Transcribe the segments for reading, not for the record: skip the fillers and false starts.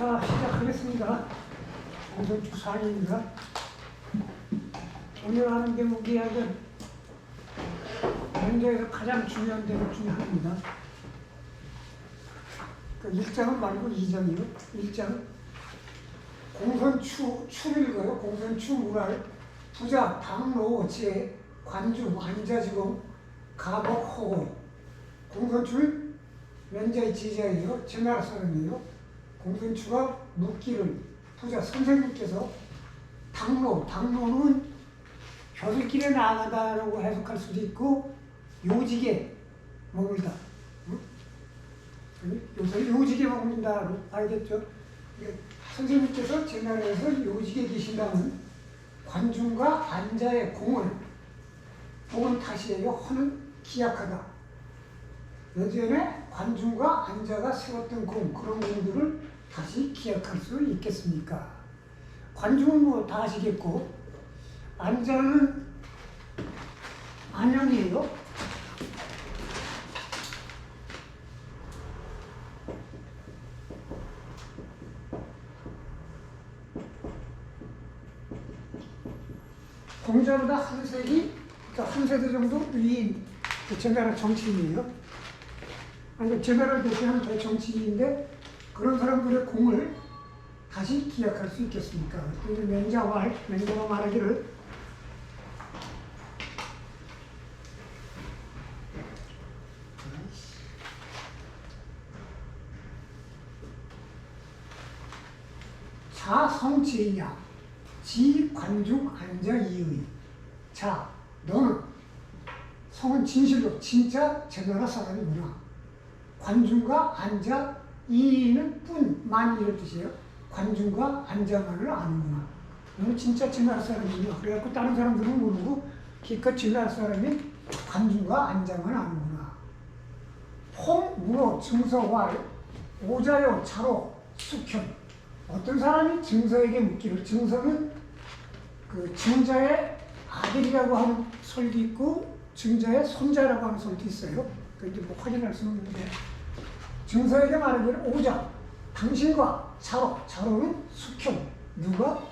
자, 시작하겠습니다. 공선축 4입니다. 오늘 하는 대목이야는 면접에서 가장 중요한 대목 중에 하나입니다. 그 1장은 말고 2장이요. 1장 공선추를 거요. 공선추 무랄 부자 당로 제 관중 안자지공 가복 호고 공선추는 면자의 제자예요. 제 나라 사람이에요. 공선추가 묻기를 부자 선생님께서 당로는 벼슬길에 나아가다라고 해석할 수도 있고 요직에 머물다. 요새 요직에 머문다로 알겠죠? 선생님께서 제 나라에서 요직에 계신다는 관중과 안자의 공을 탓이에요. 허는 기약하다. 예전에 관중과 안자가 세웠던 공, 그런 공들을 다시 기약할 수 있겠습니까? 관중은 뭐 다 아시겠고, 안자는 안양이에요. 공자보다 한 세기, 그러니까 한 세대 정도 위인 제나라 정치인이에요. 아니, 제나라를 대표하는 대정치인인데 그런 사람들의 공을 다시 기약할 수 있겠습니까? 맹자가 말하기를 자성지이냐 지관중 안자 이의. 자, 너는 성은 진실로 진짜 제나라 사람이구나. 관중과 안자 이의는 뿐만 이런 뜻이에요. 관중과 안자만을 아는구나. 너는 진짜 제나라 사람이구나. 그래갖고 다른 사람들은 모르고 기껏 제나라 사람이 관중과 안자만 아는구나. 홍, 무로, 증서왈, 오자요, 차로, 숙현. 어떤 사람이 증서에게 묻기를, 증서는 그 증자의 아들이라고 하는 설도 있고 증자의 손자라고 하는 설도 있어요. 그 이제 뭐 확인할 수는 없는데, 증서에게 말하기를 오자, 당신과 자로는 숙현, 누가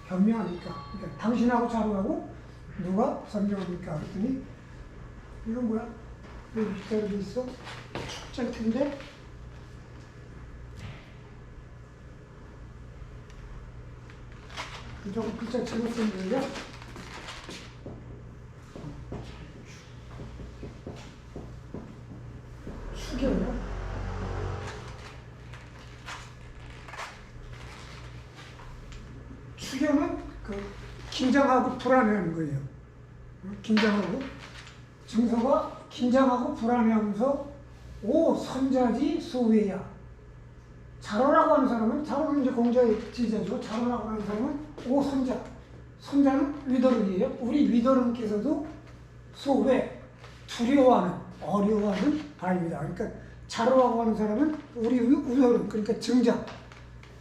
변명합니까? 그러니까 당신하고 자로하고 누가 선명합니까? 그랬더니 이건 뭐야? 왜 밑자로 돼 있어? 축자일 텐데. 이쪽은 글자 잘못 쓴 거예요. 축이에요. 추경은 그 긴장하고 불안해하는 거예요. 긴장하고 증서가 긴장하고 불안해하면서 오 선자지 소외야. 자로라고 하는 사람은, 자로는 이제 공자의 제자죠. 자로라고 하는 사람은 오 선자. 선자는 위도름이에요. 우리 위도름께서도 소외, 두려워하는, 어려워하는 바입니다. 그러니까 자로라고 하는 사람은 우리 위도름, 그러니까 증자.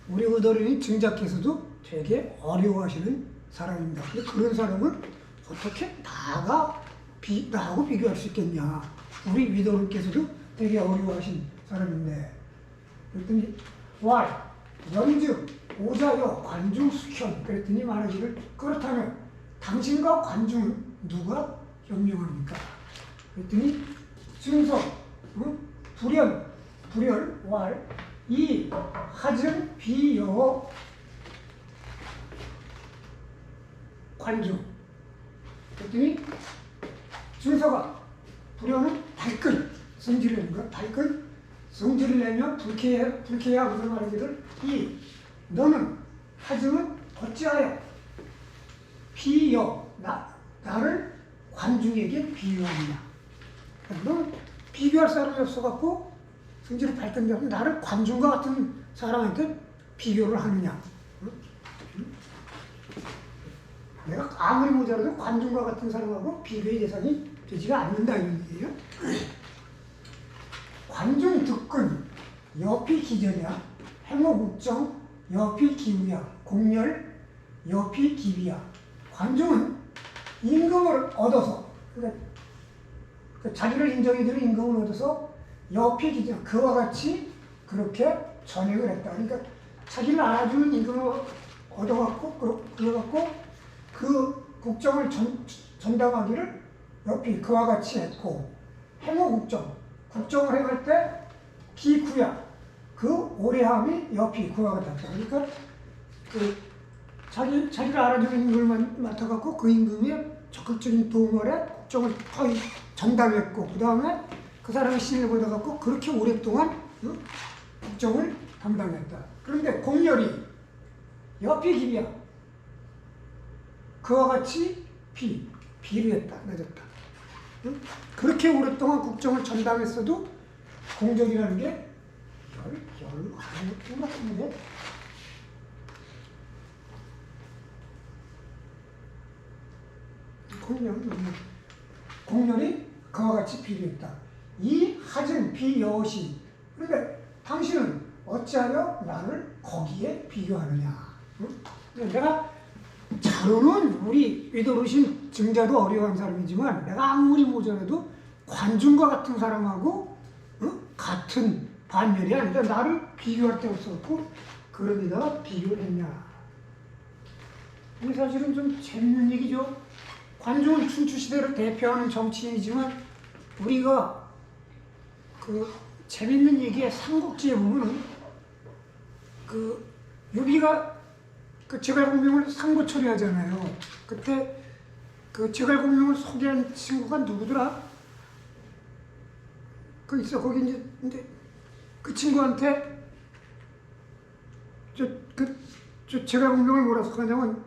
우리 의도름이 증자께서도 되게 어려워하시는 사람입니다. 근데 그런 사람은 어떻게 나하고 비교할 수 있겠냐. 우리 위도름께서도 되게 어려워하신 사람인데. 그랬더니 연주, 오자여, 관중, 숙현. 그랬더니 말하기를 그렇다면 당신과 관중은 누가 현명합니까? 그랬더니 증서, 불열, 이 하증, 비여, 관중. 그랬더니 증서가 불여는 발끈, 성질을 내는 거. 발끈, 성질을 내면 불쾌야 무슨 말하기를 이 너는 하증은 어찌하여 비여 나를 관중에게 비유하느냐. 너는 비교할 사람이 없어갖고 성질을 발끈하고 나를 관중과 같은 사람한테 비교를 하느냐. 내가 아무리 모자라도 관중과 같은 사람하고 비교의 대상이 되지가 않는다 이런 얘기예요. 관중 득근, 여피 기전이야. 행호국정, 여피 기우야. 공열, 여피 기비야. 관중은 임금을 얻어서, 그러니까 자기를 인정해주는 임금을 얻어서 여피 기전, 그와 같이 그렇게 전역을 했다. 그러니까 자기를 알아주는 임금을 얻어갖고 그래갖고 그 국정을 전담하기를 옆이 그와 같이 했고 국정을 행할 때 기구야 그 오래함이 옆이 그와 같았다. 그러니까 자기를 알아주는 임금을 맡아갖고 그 임금이 적극적인 도움을 해 국정을 거의 전담했고 그 다음에 그 사람의 신임을 받아갖고 그렇게 오랫동안 국정을 담당했다. 그런데 공렬이 옆이 길이야. 그와 같이 비를 했다. 늦었다. 그렇게 오랫동안 국정을 전담했어도 공적이라는 게 열 같은데 공렬이 그와 같이 비례했다. 이 하증 비여시. 그러니까 당신은 어찌하여 나를 거기에 비교하느냐. 내가 자로는 우리 위도르신 증자도 어려운 사람이지만 내가 아무리 모자라도 관중과 같은 사람하고 같은 반열이 아니라 나를 비교할 데 없었고 그런 데다가 비교를 했냐. 이게 사실은 좀 재밌는 얘기죠. 관중은 춘추시대를 대표하는 정치인이지만 우리가 그 재밌는 얘기의 삼국지에 보면은 유비가 그 제갈공명을 상고 처리하잖아요. 그때 그 제갈공명을 소개한 친구가 누구더라? 거기 이제 그 친구한테 저 제갈공명을 뭐라서 하냐면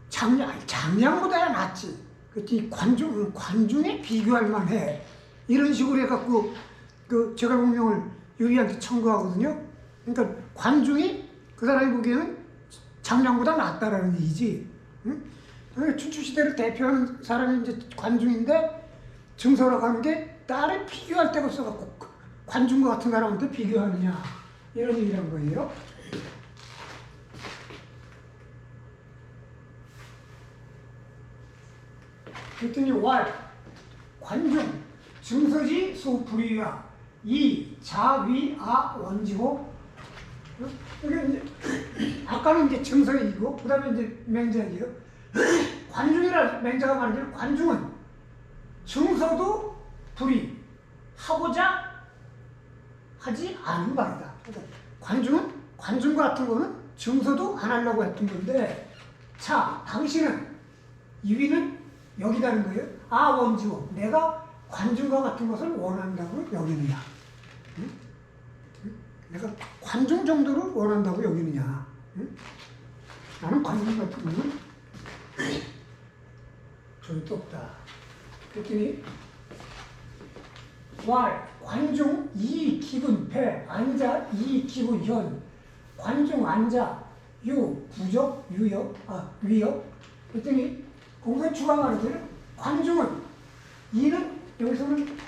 장량보다야 낫지. 그랬더니 관중에 비교할 만해. 이런 식으로 해갖고 그 제갈공명을 유비한테 청구하거든요. 그러니까 관중이 그 사람이 보기에는 장량보다 낫다라는 얘기지. 응? 춘추시대를 대표하는 사람이 이제 관중인데 증서라고 하는 게 나를 비교할 데가 없어갖고 관중과 같은 사람한테 비교하느냐 이런 얘기란 거예요. 그랬더니 관중 증서지 소불위야 이 자위아 원지고. 이게 이제 아까는 이제 증서이고 그다음에 이제 맹자이에요. 관중이라 맹자가 말하기를 관중은 증서도 불이하고자 하지 않은 말이다. 그러니까 관중 같은 거는 증서도 안 하려고 했던 건데 자 당신은 유비는 여기다는 거예요. 원지호 내가 관중과 같은 것을 원한다고 여기느냐. 응? 내가 관중 정도를 원한다고 여기느냐. 응? 나는 관중 같은 거는 절대 없다. 그랬더니 관중 이 기분 배 앉아 이 기분 현 관중 앉아 유 부적 유역 위역. 그랬더니 공부에 추가말하기를 관중은 이는 여기서는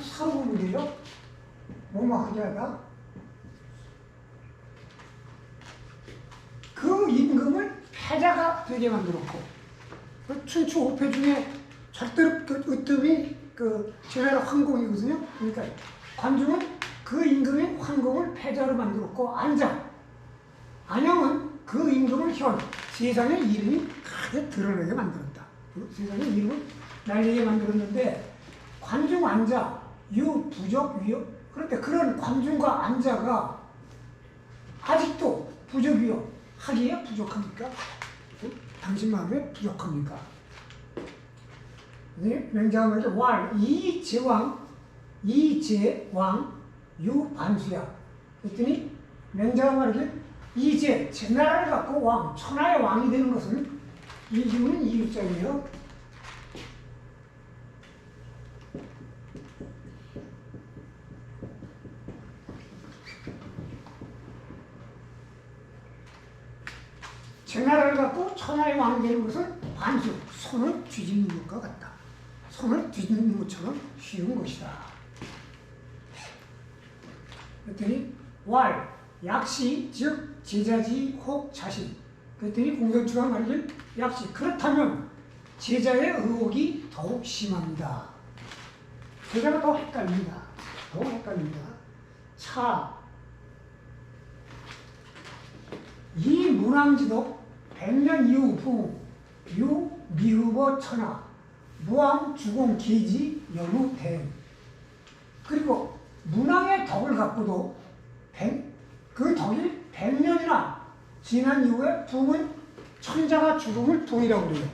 사고문이에요. 뭐하게 하다 그 임금을 패자가 되게 만들었고 춘추 5패 중에 절대로 으뜸이 제나라 황공이거든요. 그러니까 관중은 그 임금의 황공을 패자로 만들었고 안영은 그 임금을 세상의 이름이 크게 드러나게 만들었다. 세상의 이름을 날리게 만들었는데 관중 안자 유 부적 위역. 그런데 그런 관중과 안자가 아직도 부적 위역 하기에 부족합니까? 당신 마음에 부족합니까? 네, 맹자가 말이죠. 이제왕 유반수야. 그랬더니 맹자가 말이죠. 이제 제 나라를 갖고 천하의 왕이 되는 것은 이유는 이유자예요. 제 나라를 갖고 천하의 왕이 되는 것은 반수, 손을 뒤집는 것과 같다. 손을 뒤집는 것처럼 쉬운 것이다. 그랬더니 약시 즉 제자지 혹 자신. 그랬더니 공경추가 말이길 약시 그렇다면 제자의 의혹이 더욱 심합니다. 제자가 더 헷갈립니다. 차 이 문왕지도 백년 이후 부 유 미흡어 천하 무왕 주공 기지 여무 대행. 그리고 문왕의 덕을 갖고도 그 덕이 100년이나 지난 이후에 붕은 천자가 주공을 붕이라고 그래요.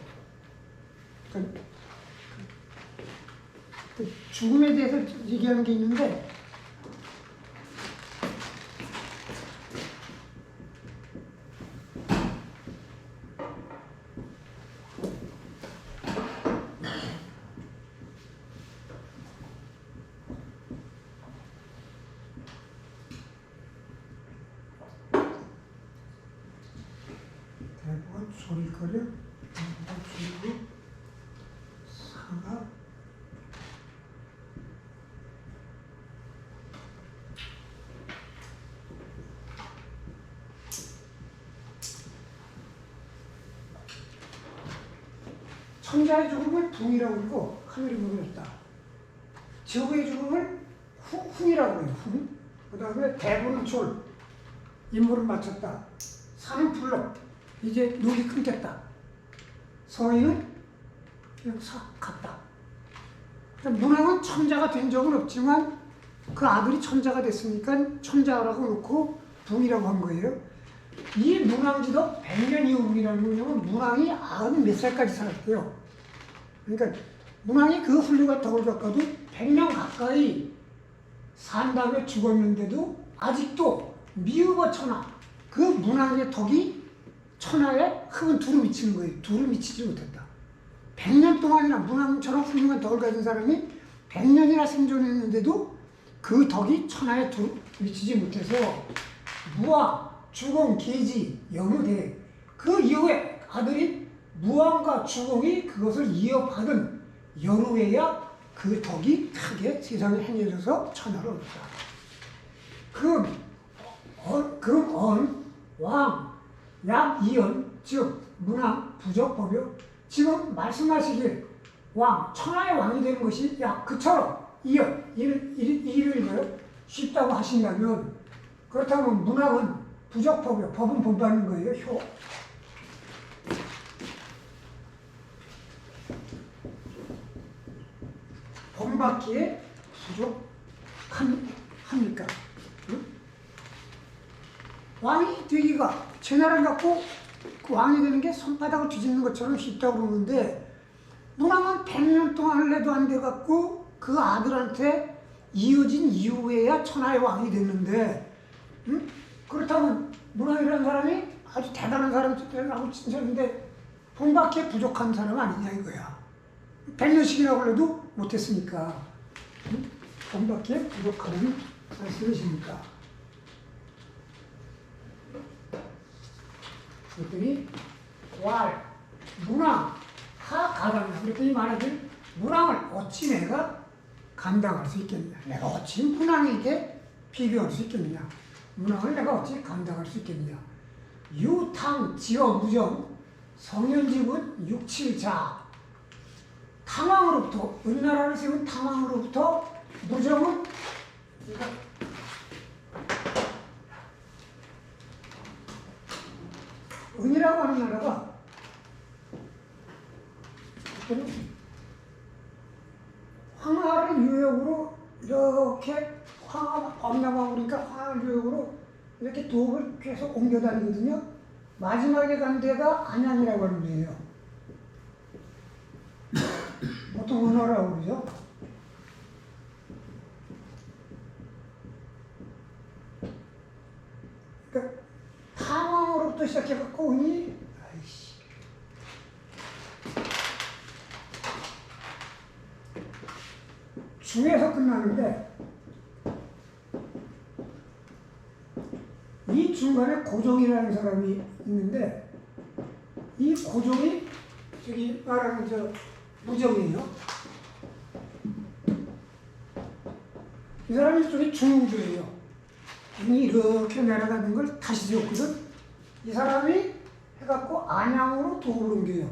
그 죽음에 대해서 얘기하는 게 있는데 대부분 소리거려, 대부분 줄이고 상하 천자의 죽음을 붕이라고 그러고 하늘이 무너졌다. 지옥의 죽음을 훈이라고 해요. 훈. 그 다음에 대부는 졸, 인물을 맞췄다. 산은 불러, 이제 녹이 끊겼다. 서인은 그냥 갔다. 문왕은 천자가 된 적은 없지만 그 아들이 천자가 됐으니까 천자라고 놓고 붕이라고 한 거예요. 이 문왕지도 100년 이후이라는 거냐면 문왕이 90몇 살까지 살았대요. 그러니까 문왕이 그 훌륭한 덕을 겪어도 100년 가까이 산 다음에 죽었는데도 아직도 미흡어 천하, 그 문왕의 덕이 천하에 흙은 두루 미치는 거예요. 두루 미치지 못했다. 100년 동안이나 문왕처럼 훌륭한 덕을 가진 사람이 100년이나 생존했는데도 그 덕이 천하에 두루 미치지 못해서 무왕, 주공, 계지, 여무대, 그 이후에 아들인 무왕과 주공이 그것을 이어받은 여루에야 그 덕이 크게 세상에 행해져서 천하를 얻었다. 왕, 양, 이연, 즉 문왕, 부적법요. 지금 말씀하시길 왕, 천하의 왕이 되는 것이 그처럼 이연, 이를 쉽다고 하신다면 그렇다면 문왕은 부적법요. 법은 본받는 거예요. 본받기에 부족합니까? 응? 왕이 되기가 제 나라를 갖고 그 왕이 되는 게 손바닥을 뒤집는 것처럼 쉽다고 그러는데 문왕은 100년 동안 해도 안 돼갖고 그 아들한테 이어진 이후에야 천하의 왕이 됐는데 응? 그렇다면 문왕이라는 사람이 아주 대단한 사람이라고 칭찬인데 본받기에 부족한 사람 아니냐 이거야. 100년씩이나 걸려도 못했으니까 응? 본받기에 부족하다는 말씀이십니까? 그랬더니 왈, 문왕, 하 가담이다. 그랬더니 말하길 문왕을 어찌 내가 감당할 수 있겠느냐. 내가 어찌 문왕에게 비교할 수 있겠느냐. 문왕을 내가 어찌 감당할 수 있겠느냐. 유탕, 지어, 무정, 성현집은 육칠자. 탕왕으로부터, 은나라를 세운 탕왕으로부터 무정은 은이라고 하는 나라가 황하를 유역으로 이렇게 황하 범람하고 그러니까 황하를 유역으로 이렇게 도읍을 계속 옮겨 다니거든요. 마지막에 간 데가 안양이라고 하는 데예요. 보통 은어라고 그러죠. 그러니까 탐왕으로부터 시작해갖고 은이 중에서 끝나는데 이 중간에 고종이라는 사람이 있는데 이 고종이 저기 말하는 저 무정이에요. 이 사람이 저기 중흥주예요. 이렇게 내려가는 걸 다시 지었거든. 이 사람이 해갖고 안양으로 도읍을 옮겨요.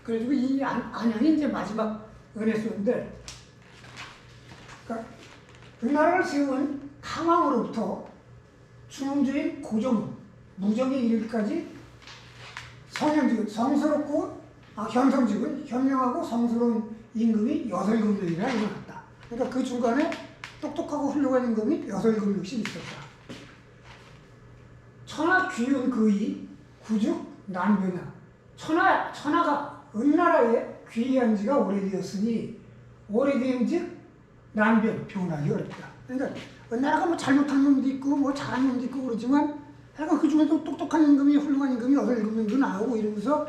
그래가지고 이 안양이 이제 마지막 은혜수인데, 그러니까 그 나라를 세운 탐왕으로부터 중흥주인 고종, 무정에 이르기까지 성현직은 성스럽고 현성직은 현명하고 성스러운 임금이 8금력이나 일어났다. 그러니까 그 중간에 똑똑하고 훌륭한 임금이 8금력씩 있었다. 천하 귀운 그의 구죽 난변이야. 천하가 은나라에 귀한 지가 오래되었으니 오래된즉 난변, 변하기 어렵다. 그러니까 은나라가 뭐 잘못한 놈도 있고 뭐 잘한 놈도 있고 그러지만 하여간 그 중에도 똑똑한 임금이 훌륭한 임금이 8금력도 나오고 이러면서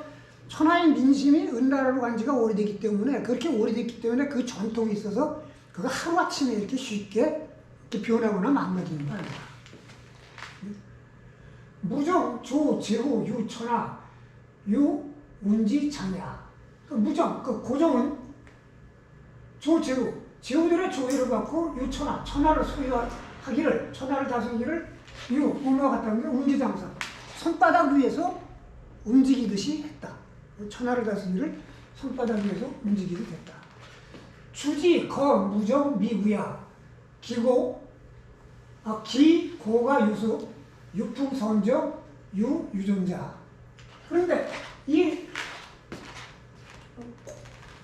천하의 민심이 은나라로 간 지가 오래됐기 때문에 그렇게 오래됐기 때문에 그 전통이 있어서 그거 하루아침에 이렇게 쉽게 이렇게 변하거나 망가지는 거 아니야. 무정, 조, 제호, 유, 천하, 유, 운지, 장야. 그 무정, 그 고정은 조, 제호, 제후들의 조회를 받고 유, 천하, 천하를 소유하기를, 천하를 다스리기를 유, 운과 같다는 게 운지장사. 손바닥 위에서 움직이듯이 했다. 천하를 다스리기를 손바닥 위에서 움직이듯 했다. 주지, 거, 무정, 미구야. 기고, 기, 고가 유수, 유풍, 선정, 유, 유전자. 그런데 이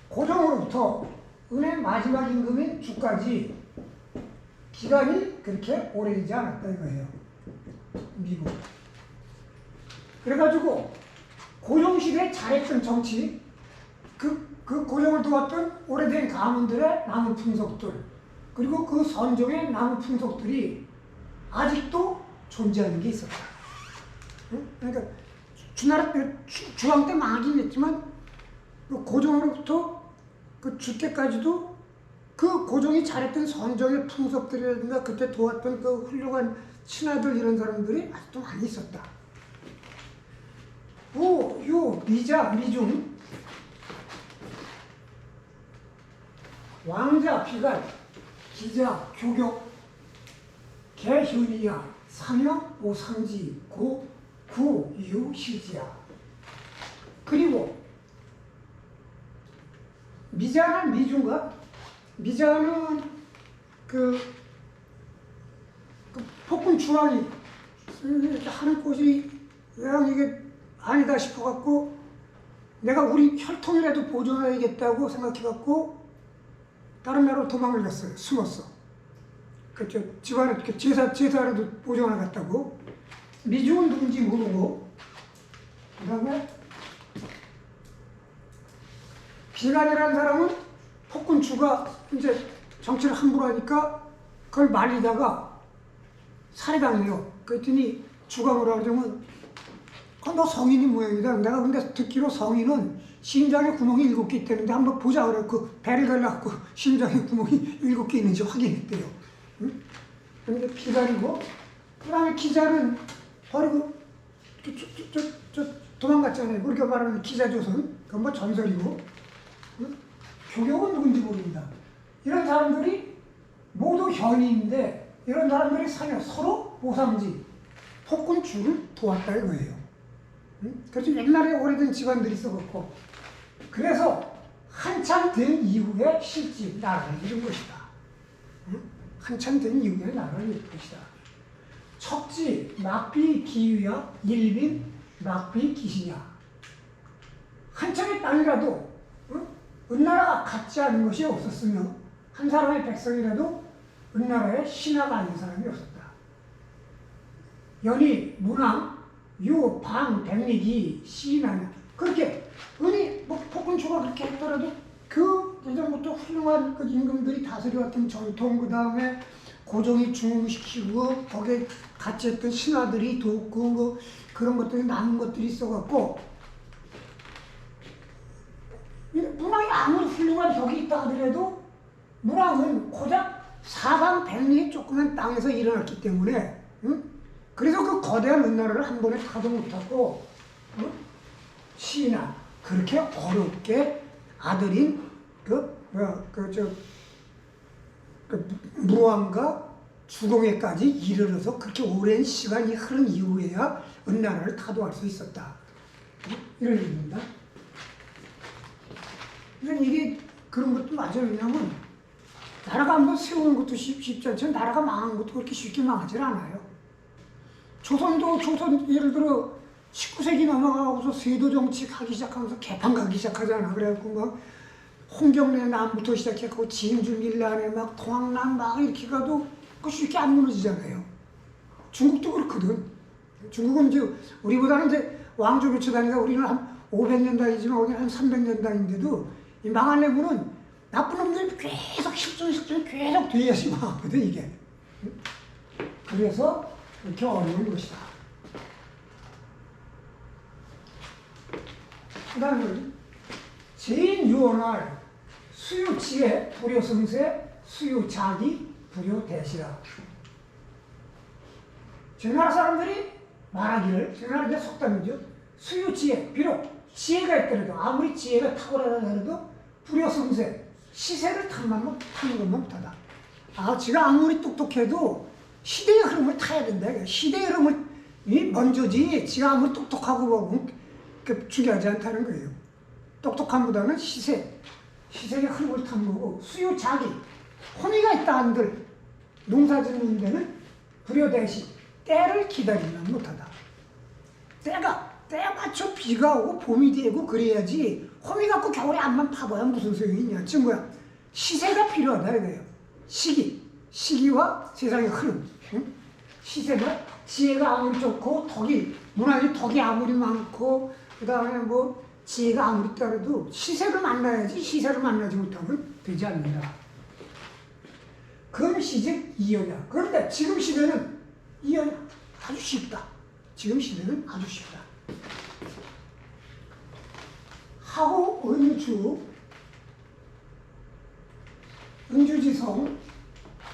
고정으로부터 은의 마지막 임금인 주까지 기간이 그렇게 오래되지 않았다 이거예요. 미국. 그래가지고 고종시대에 잘했던 정치, 그 고종을 도왔던 오래된 가문들의 나무 풍속들, 그리고 그 선종의 나무 풍속들이 아직도 존재하는 게 있었다. 그러니까 주왕 때 망하긴 했지만 그 고종으로부터 그 주께까지도 그 고종이 잘했던 선종의 풍속들이라든가 그때 도왔던 그 훌륭한 신하들 이런 사람들이 아직도 많이 있었다. 우, 유, 미자, 미중, 왕자, 비갈, 기자, 교격, 개현이야, 상영, 오상지, 고, 구, 유, 시지야. 그리고 미자는 미중과 미자는 그 폭군 주왕이 하는 곳이 왜 이게 아니다 싶어갖고 내가 우리 혈통이라도 보존해야겠다고 생각해갖고 다른 나라로 도망을 갔어요. 숨었어. 그저 집안에 제사라도 보존하겠다고. 미중은 누군지 모르고 그 다음에 비간이라는 사람은 폭군 주가 이제 정치를 함부로 하니까 그걸 말리다가 살해당해요. 그랬더니 주가 뭐라 그러냐면 너 성인이 모양이다. 내가 근데 듣기로 성인은 심장에 구멍이 7개 있다는데 한번 보자 그래. 그 배를 갈라갖고 심장에 구멍이 7개 있는지 확인했대요. 응? 근데 비간이고 그 다음에 기자는 버리고 도망갔잖아요. 우리가 말하는 기자조선. 그건 뭐 전설이고. 응? 교격은 누군지 모릅니다. 이런 사람들이 모두 현인인데 이런 사람들이 서로 모상지 폭군 주를 도왔다 이거예요. 응? 그래서 옛날에 오래된 집안들이 있어갖고 그래서 한참 된 이후에 실제 나라를 이룬 것이다. 응? 한참 된 이후에 나라를 이룬 것이다. 척지, 막비, 기유야, 일빈, 막비, 기시냐. 한참의 땅이라도 응? 은나라가 갖지 않은 것이 없었으며 한 사람의 백성이라도 은나라의 신하가 아닌 사람이 없었다. 연희, 문왕, 유, 방, 백리기, 시인하냐. 그렇게 은이 뭐 폭군주가 그렇게 했더라도 그 예전부터 훌륭한 그 임금들이 다스려왔던 전통 그 다음에 고종이 중흥시키고 거기에 같이 했던 신하들이 돕고 뭐 그런 것들이 남은 것들이 있어갖고 문왕이 아무리 훌륭한 덕이 있다 하더라도 문왕은 고작 사방 백리의 조그만 땅에서 일어났기 때문에 응? 그래서 그 거대한 은나라를 한 번에 타도 못하고 응? 시인아 그렇게 어렵게 아들인 무왕과 주공에까지 이르러서 그렇게 오랜 시간이 흐른 이후에야 은나라를 타도할 수 있었다. 이런 얘기입니다. 그러니까 이게 그런 것도 맞아요. 왜냐면 나라가 한번 세우는 것도 쉽지 않지만 나라가 망하는 것도 그렇게 쉽게 망하지 않아요. 예를 들어 19세기 넘어가고서 세도 정치 가기 시작하면서 개판 가기 시작하잖아. 그래갖고 막 홍경래 남부터 시작해갖고 진주 밀란에 막 동학남 막 이렇게 가도 그 쉽게 안 무너지잖아요. 중국도 그렇거든. 중국은 이제 우리보다는 이제 왕조 교체 단위가 우리는 한 500년 단위지만 거기는 한 300년 단위인데도 이 망할 놈은 나쁜 놈들이 계속 실존 계속 뒤에서 망하거든 이게. 그래서 이렇게 어려운 것이다. 그 다음에 제인 유언할 수유치에 불효성세 수유자기 불효대시라. 제 나라 사람들이 말하기를, 제 나라 이제 속담이죠. 수유지혜, 비록 지혜가 있더라도 아무리 지혜가 탁월하다 해도 불효성세, 시세를 타는 것만 못하다. 지가 아무리 똑똑해도 시대의 흐름을 타야 된다. 시대의 흐름이 먼저지 지가 아무리 똑똑하고 뭐 중요하지 않다는 거예요. 똑똑함보다는 시세의 흐름을 타는 거고, 수유자기, 혼의가 있다 한들 농사 짓는 데는 불효대시, 때를 기다리면 못하다. 때에 맞춰 비가 오고 봄이 되고 그래야지 호미 갖고 겨울에 암만 파봐야 무슨 소용이 있냐. 지금 뭐야? 시세가 필요하다 이거예요. 시기와 세상의 흐름. 응? 시세가 지혜가 아무리 좋고 문화의 덕이 아무리 많고 그 다음에 뭐 지혜가 아무리 따라도 시세를 만나야지 시세를 만나지 못하면 되지 않는다. 금시즉 이연이야. 그런데 지금 시대는 이연이 아주 쉽다. 지금 시대는 아주 쉽다. 하고 은주지성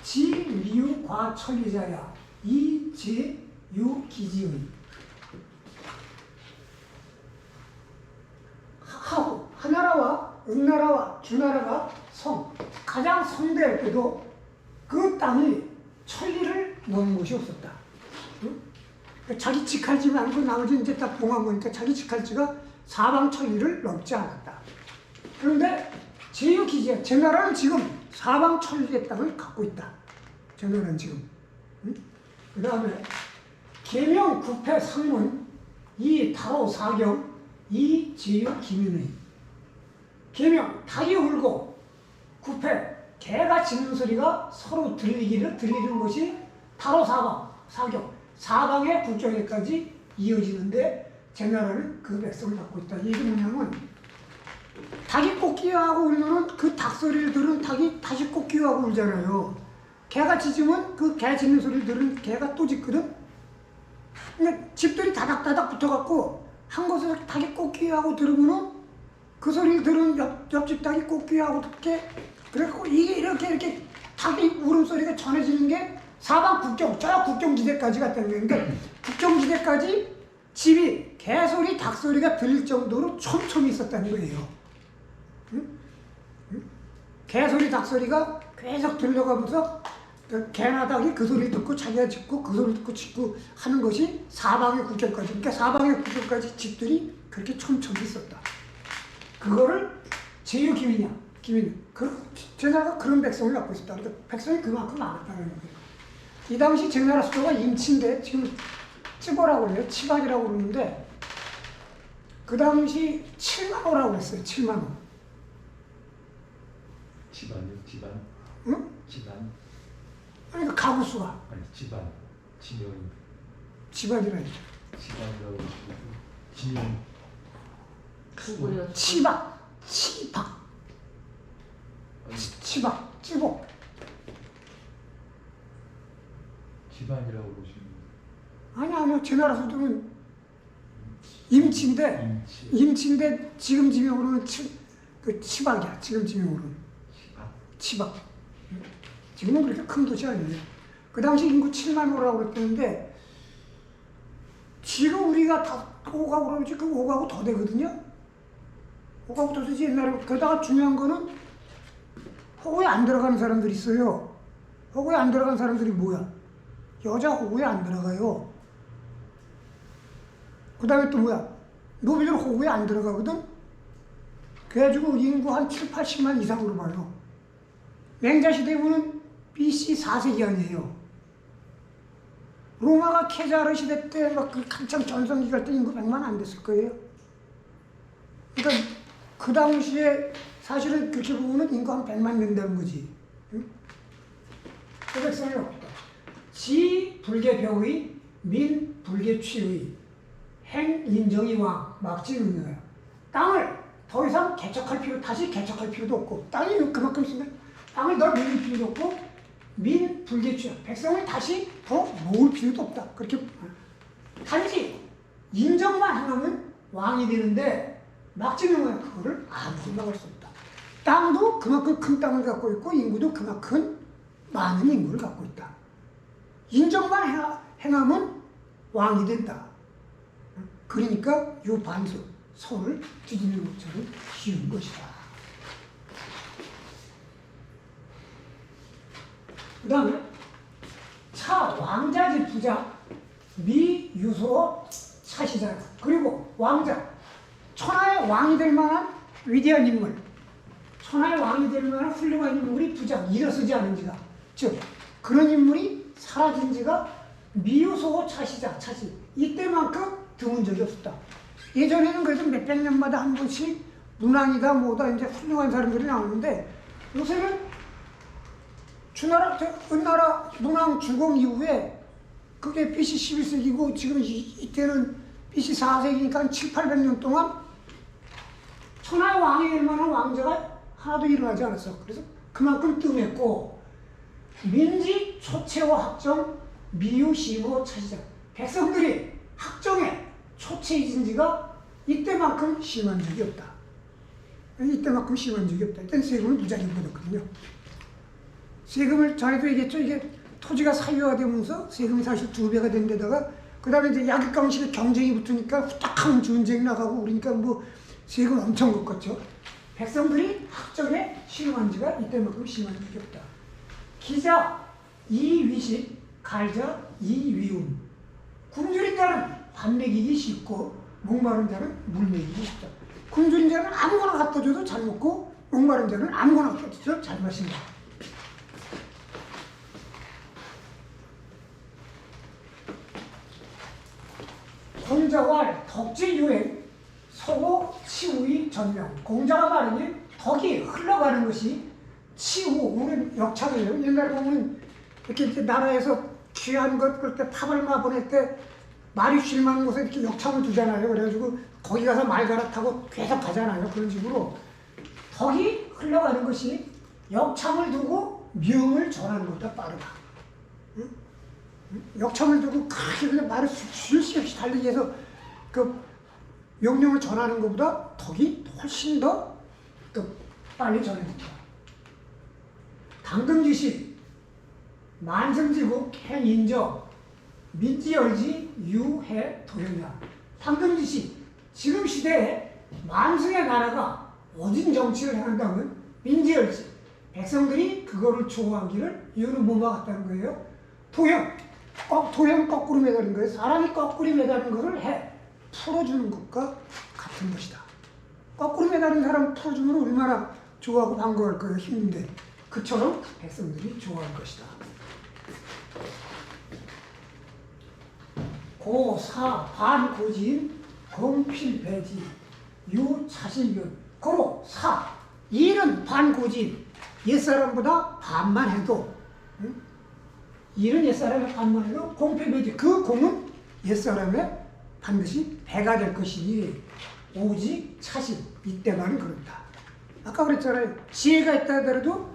지미유 과천리자야 이제유 기지의. 하고 하나라와 은나라와 주나라가 가장 성대할 때도 그 땅이 천리를 넘은 곳이 없었다. 응? 자기 직할지 말고 나머지 이제 딱 봉한 거니까 자기 직할지가 사방 천리를 넘지 않았다. 그런데 제유기지야. 제 나라는 지금 사방 천리의 땅을 갖고 있다. 제 나라는 지금. 응? 그 다음에 계명 구패 상문 이 타로 사경 이 제유 기민의. 계명 닭이 울고 구패 개가 짖는 소리가 서로 들리는 것이 타로 사경 사방의 국경에까지 이어지는데 제 나라는 그 백성을 갖고 있다. 이게 뭐냐면 닭이 꼬끼하고 울면은 그 닭 소리를 들은 닭이 다시 꼬끼하고 울잖아요. 개가 짖으면 그 개 짖는 소리를 들은 개가 또 짖거든. 그러니까 집들이 다닥다닥 붙어갖고 한 곳에서 닭이 꼬끼하고 들으면은 그 소리를 들은 옆집 닭이 꼬끼하고 듣게 그래갖고 이게 이렇게 닭이 울음소리가 전해지는 게 사방 국경, 국경지대까지 갔다는 거예요. 그러니까 국경지대까지 집이 개소리, 닭소리가 들릴 정도로 촘촘히 있었다는 거예요. 응? 개소리, 닭소리가 계속 들려가면서 개나 닭이 그 소리를 듣고 자기가 짖고 그 소리를 듣고 짖고 하는 것이 사방의 국경까지. 그러니까 사방의 국경까지 집들이 그렇게 촘촘히 있었다. 그거를 제유기민이야. 제 나라가 그런 백성을 갖고 있었다. 그러니까 백성이 그만큼 많았다는 거예요. 이 당시 제 나라 수도가 임치인데 지금 찌보라고 그래요. 치박이라고 그러는데 그 당시 7만 호라고 그랬어요. 7만 호. 집안이요? 집안? 응? 집안? 그러니까 가구 수가. 아니 집안. 지명. 집안이라니까. 집안이라고 지명. 치박. 찌복. 집안이라고 보시면. 아니요. 제 나라 수도는 임치인데 지금 지명으로는 치박이야. 지금 지명으로는. 치박. 지금은 그렇게 큰 도시 아니에요. 그 당시 인구 7만 호라고 그랬는데 지금 우리가 다 5가구라고 그러지 그 5가구 더 되거든요. 5가구 더 되지 옛날에. 그러다가 중요한 거는 호구에 안 들어가는 사람들이 있어요. 호구에 안 들어가는 사람들이 뭐야? 여자 호구에 안 들어가요. 그 다음에 또 뭐야? 노비들 호구에 안 들어가거든? 그래가지고 인구 한 7, 80만 이상으로 봐요. 맹자시대부는 BC 4세기 아니에요. 로마가 케자르 시대 때 막 그 한참 전성기 갈 때 인구 100만 안 됐을 거예요. 그러니까 그 당시에 사실은 그렇게 보면 인구 한 100만 된다는 거지. 응? 백성이 없다. 지 불개병의 민 불개취의 행 인정의 왕 막지능이에요. 땅을 더 이상 다시 개척할 필요도 없고, 땅이 그만큼 있으면 땅을 더 밀릴 필요도 없고, 민 불개취 백성을 다시 더 모을 필요도 없다. 그렇게 단지 인정만 하면 왕이 되는데, 막지능은 그거를 아무도 막을 수 없다. 땅도 그만큼 큰 땅을 갖고 있고 인구도 그만큼 많은 인구를 갖고 있다. 인정만 행하면 왕이 된다. 그러니까 요 반수, 서울을 뒤집는 것처럼 쉬운 것이다. 그 다음에 차 왕자지 부자 미 유소 차시자. 그리고 왕자, 천하의 왕이 될 만한 위대한 인물, 천하의 왕이 될 만한 훌륭한 인물이 부자, 일어서지 않은 지가, 즉 그런 인물이 사라진 지가 미유소 차시자, 차시 이때만큼 드문 적이 없었다. 예전에는 그래도 몇백 년마다 한 번씩 문왕이다 뭐다 이제 훌륭한 사람들이 나오는데, 요새는 은나라 문왕 주공 이후에 그게 BC 11세기고 지금 이때는 BC 4세기니까 7, 800년 동안 천하의 왕이 될 만한 왕자가 하나도 일어나지 않았어. 그래서 그만큼 뜸했고, 민지 초체와 학정 미유 시모 차시자. 백성들이 학정에 초체해진 지가 이때만큼 심한 적이 없다. 이때만큼 심한 적이 없다. 일단 세금을 무지하게 받았거든요. 세금을 전에도 얘기했죠. 이게 토지가 사유화되면서 세금이 사실 2배가 된 데다가 그 다음에 이제 약육강식의 경쟁이 붙으니까 후딱하면 전쟁이 나가고 그러니까 뭐 세금 엄청 걷겠죠. 백성들이 학정에 심한 지가 이때만큼 심한 적이 없다. 기자 이위식, 갈자 이위움. 굶주린 자는 밥 먹이기 쉽고 목마른 자는 물 먹이기 쉽다. 굶주린 자는 아무거나 갖다 줘도 잘 먹고 목마른 자는 아무거나 갖다 줘도 잘 마신다. 공자왈 덕지유행 서고 치우의 전명. 공자가 말하니 덕이 흘러가는 것이 치우, 오늘 역창이에요. 옛날에 보면 이렇게 이제 나라에서 귀한 것 그럴 때 타벌마 보낼 때 말이 쉴 만한 곳에 이렇게 역창을 두잖아요. 그래가지고 거기 가서 말 갈아타고 계속 가잖아요. 그런 식으로 덕이 흘러가는 것이 역창을 두고 명을 전하는 것보다 빠르다. 응? 역창을 두고 크게 그냥 말을 쉴 새 없이 달리기 해서 그 명령을 전하는 것보다 덕이 훨씬 더 빨리 전해진다. 당근지식 만성지국 행인정 민지열지 유해 도현이야. 당근지식, 지금 시대에 만성의 나라가 어딘 정치를 한다면 민지열지, 백성들이 그거를 좋아하기를 이유는 뭐가 같다는 거예요? 도현, 도현 거꾸로 매달린 거예요. 사람이 거꾸로 매달린 것을 풀어주는 것과 같은 것이다. 거꾸로 매달린 사람 풀어주면 얼마나 좋아하고 반가워할 거예요. 힘든데. 그처럼 백성들이 좋아할 것이다. 고사 반고진 공필배지 유차실균. 고로 사, 일은 반고진, 옛사람보다 반만 해도, 응? 일은 옛사람의 반만 해도 공필배지, 그 공은 옛사람의 반드시 배가 될 것이니 오직 차실, 이때만은 그렇다. 아까 그랬잖아요. 지혜가 있다 하더라도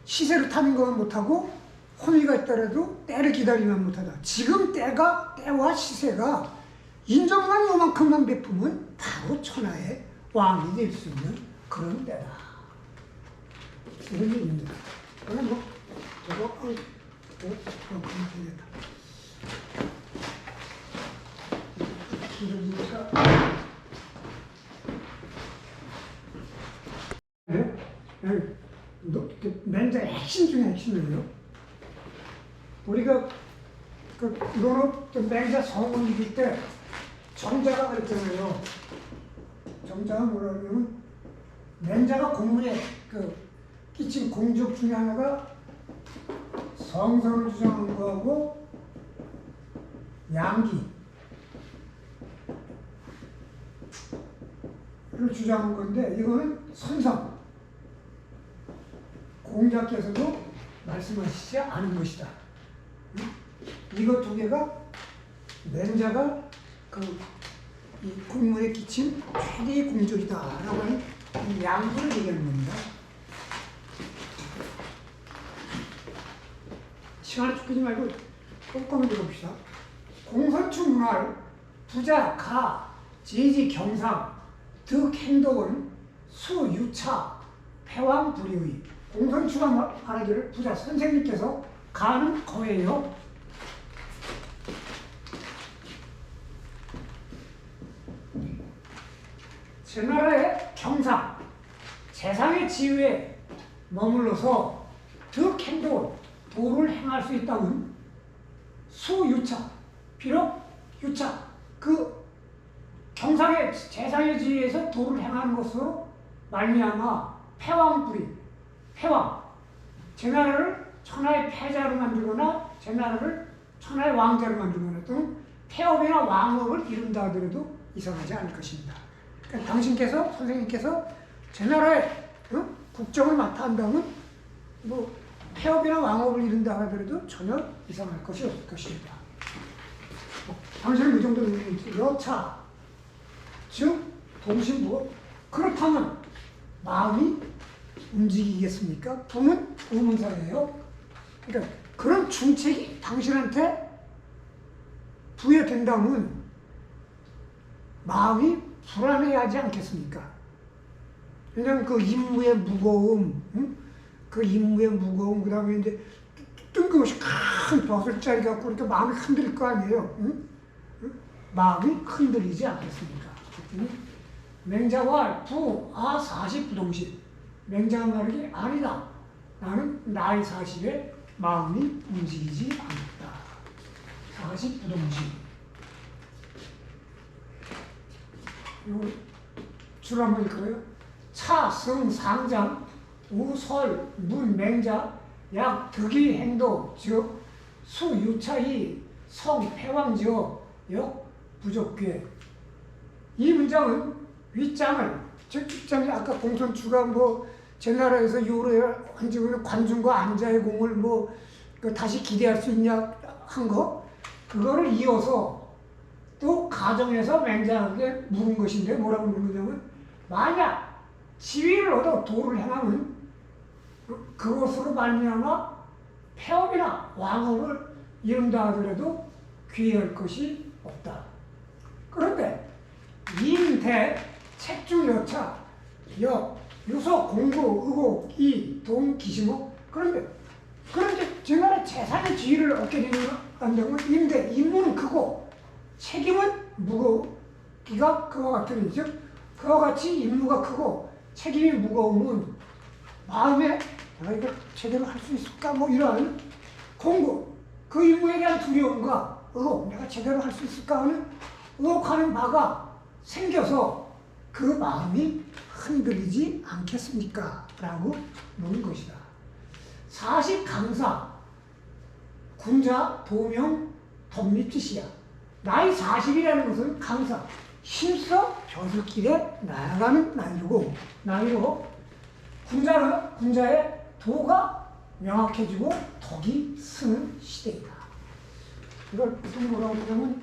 시세를 타는 것만 못하고 혼의가 있더라도 때를 기다리면 못하다. 지금 때와 시세가 인정만 요만큼만 베푸면 바로 천하의 왕이 될 수 있는 그런 때다. 이런 얘기입니다. 그러면 뭐 저거 그렇게 되겠다. 길어지니까 맨자의 핵심 중에 핵심이에요. 우리가 그 논어 맹자 성문 읽을 때 정자가 그랬잖아요. 정자가 뭐라 그러면 맹자가 공문에 그 끼친 공적 중에 하나가 성선을 주장한 거하고 양기를 주장한 건데 이거는 선성. 공자께서도 말씀하시지 않은 것이다. 이것 두 개가 맹자가 이 국문에 끼친 최대의 공적이다라고 하는 이 양분을 얘기하는 겁니다. 시간을 쫓기지 말고 꼼꼼히 들어봅시다. 공선추 문할 부자, 가, 제지, 경상, 득, 행동은 수, 유차, 패왕, 불이의. 공선추가 말하기를 부자 선생님께서 가는 거예요. 제 나라의 경상, 세상의 지위에 머물러서 득 행동을 도를 행할 수 있다면 수유차, 비록 유차, 그 경상의 재상의 지위에서 도를 행하는 것으로 말미암아 패왕불이, 패왕, 제 나라를 천하의 패자로 만들거나 제 나라를 천하의 왕자로 만들거나 또는 태업이나 왕업을 이룬다 하더라도 이상하지 않을 것입니다. 그러니까 당신께서, 선생님께서 제 나라의 국정을 맡아 한다면 뭐 폐업이나 왕업을 이룬다 하더라도 전혀 이상할 것이 없을 것입니다. 당신은 이 정도 여차, 즉 동신부. 그렇다면 마음이 움직이겠습니까? 부는 의문사예요. 그러니까 그런 중책이 당신한테 부여된다면 마음이 불안해하지 않겠습니까? 왜냐하면 그 임무의 무거움, 그 임무의 무거움, 그 다음에 이제 뜬금없이 큰 벼슬자리 갖고 이렇게 마음이 흔들릴 거 아니에요. 마음이 흔들리지 않겠습니까? 맹자와 부, 아, 사십, 부동신. 맹자가 말하기 아니다. 나는 나의 사십에 마음이 움직이지 않는다. 사십, 부동신. 이거 줄 한번 읽어요. 차, 승, 상장, 우, 설, 문, 맹자, 약, 득이, 행도, 즉, 수, 유차이, 성, 패왕지어, 역, 부족괴. 이 문장은 윗장을, 즉 윗장이 아까 공선추가 뭐 제 나라에서 요로에 한지는 관중과 안자의 공을 뭐 다시 기대할 수 있냐 한 거, 그거를 이어서 또 가정에서 맹자에게 물은 것인데 뭐라고 물으냐면 만약 지위를 얻어 도를 행하면 그것으로 말미암아 폐업이나 왕업을 이룬다 하더라도 귀할 것이 없다. 그런데 임대, 책중, 여차, 역, 유서, 공고, 의고, 이, 동, 기시목. 그런데 제 나라 재산의 지위를 얻게 된다면 임대, 임무는 크고 책임은 무거우기가 그와 같으니, 즉 그와 같이 임무가 크고 책임이 무거우면 마음에 내가 이걸 제대로 할 수 있을까 뭐 이러한 공고, 그 임무에 대한 두려움과 의혹, 내가 제대로 할 수 있을까 하는 의혹하는 바가 생겨서 그 마음이 흔들리지 않겠습니까? 라고 묻는 것이다. 사십 강사, 군자, 도명, 덧립짓이야. 나이 40이라는 것은 강사, 힘써 벼슬길에 나아가는 나이로 군자는 군자의 도가 명확해지고 덕이 쓰는 시대이다. 이걸 보통 뭐라고 하냐면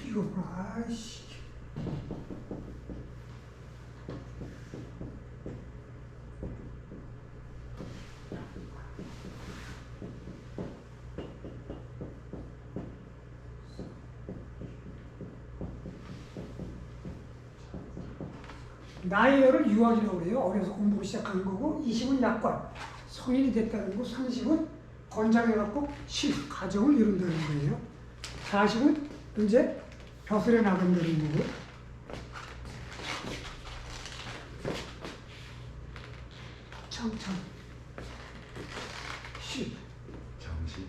이거구나. 아이씨. 나이를 유학이라고 그래요. 어려서 공부를 시작하는 거고, 20은 약관, 성인이 됐다는 거, 30은 권장해갖고 가정을 이룬다는 거예요. 40은 이제 벼슬에 나간다는 거고, 청천. 10. 정시.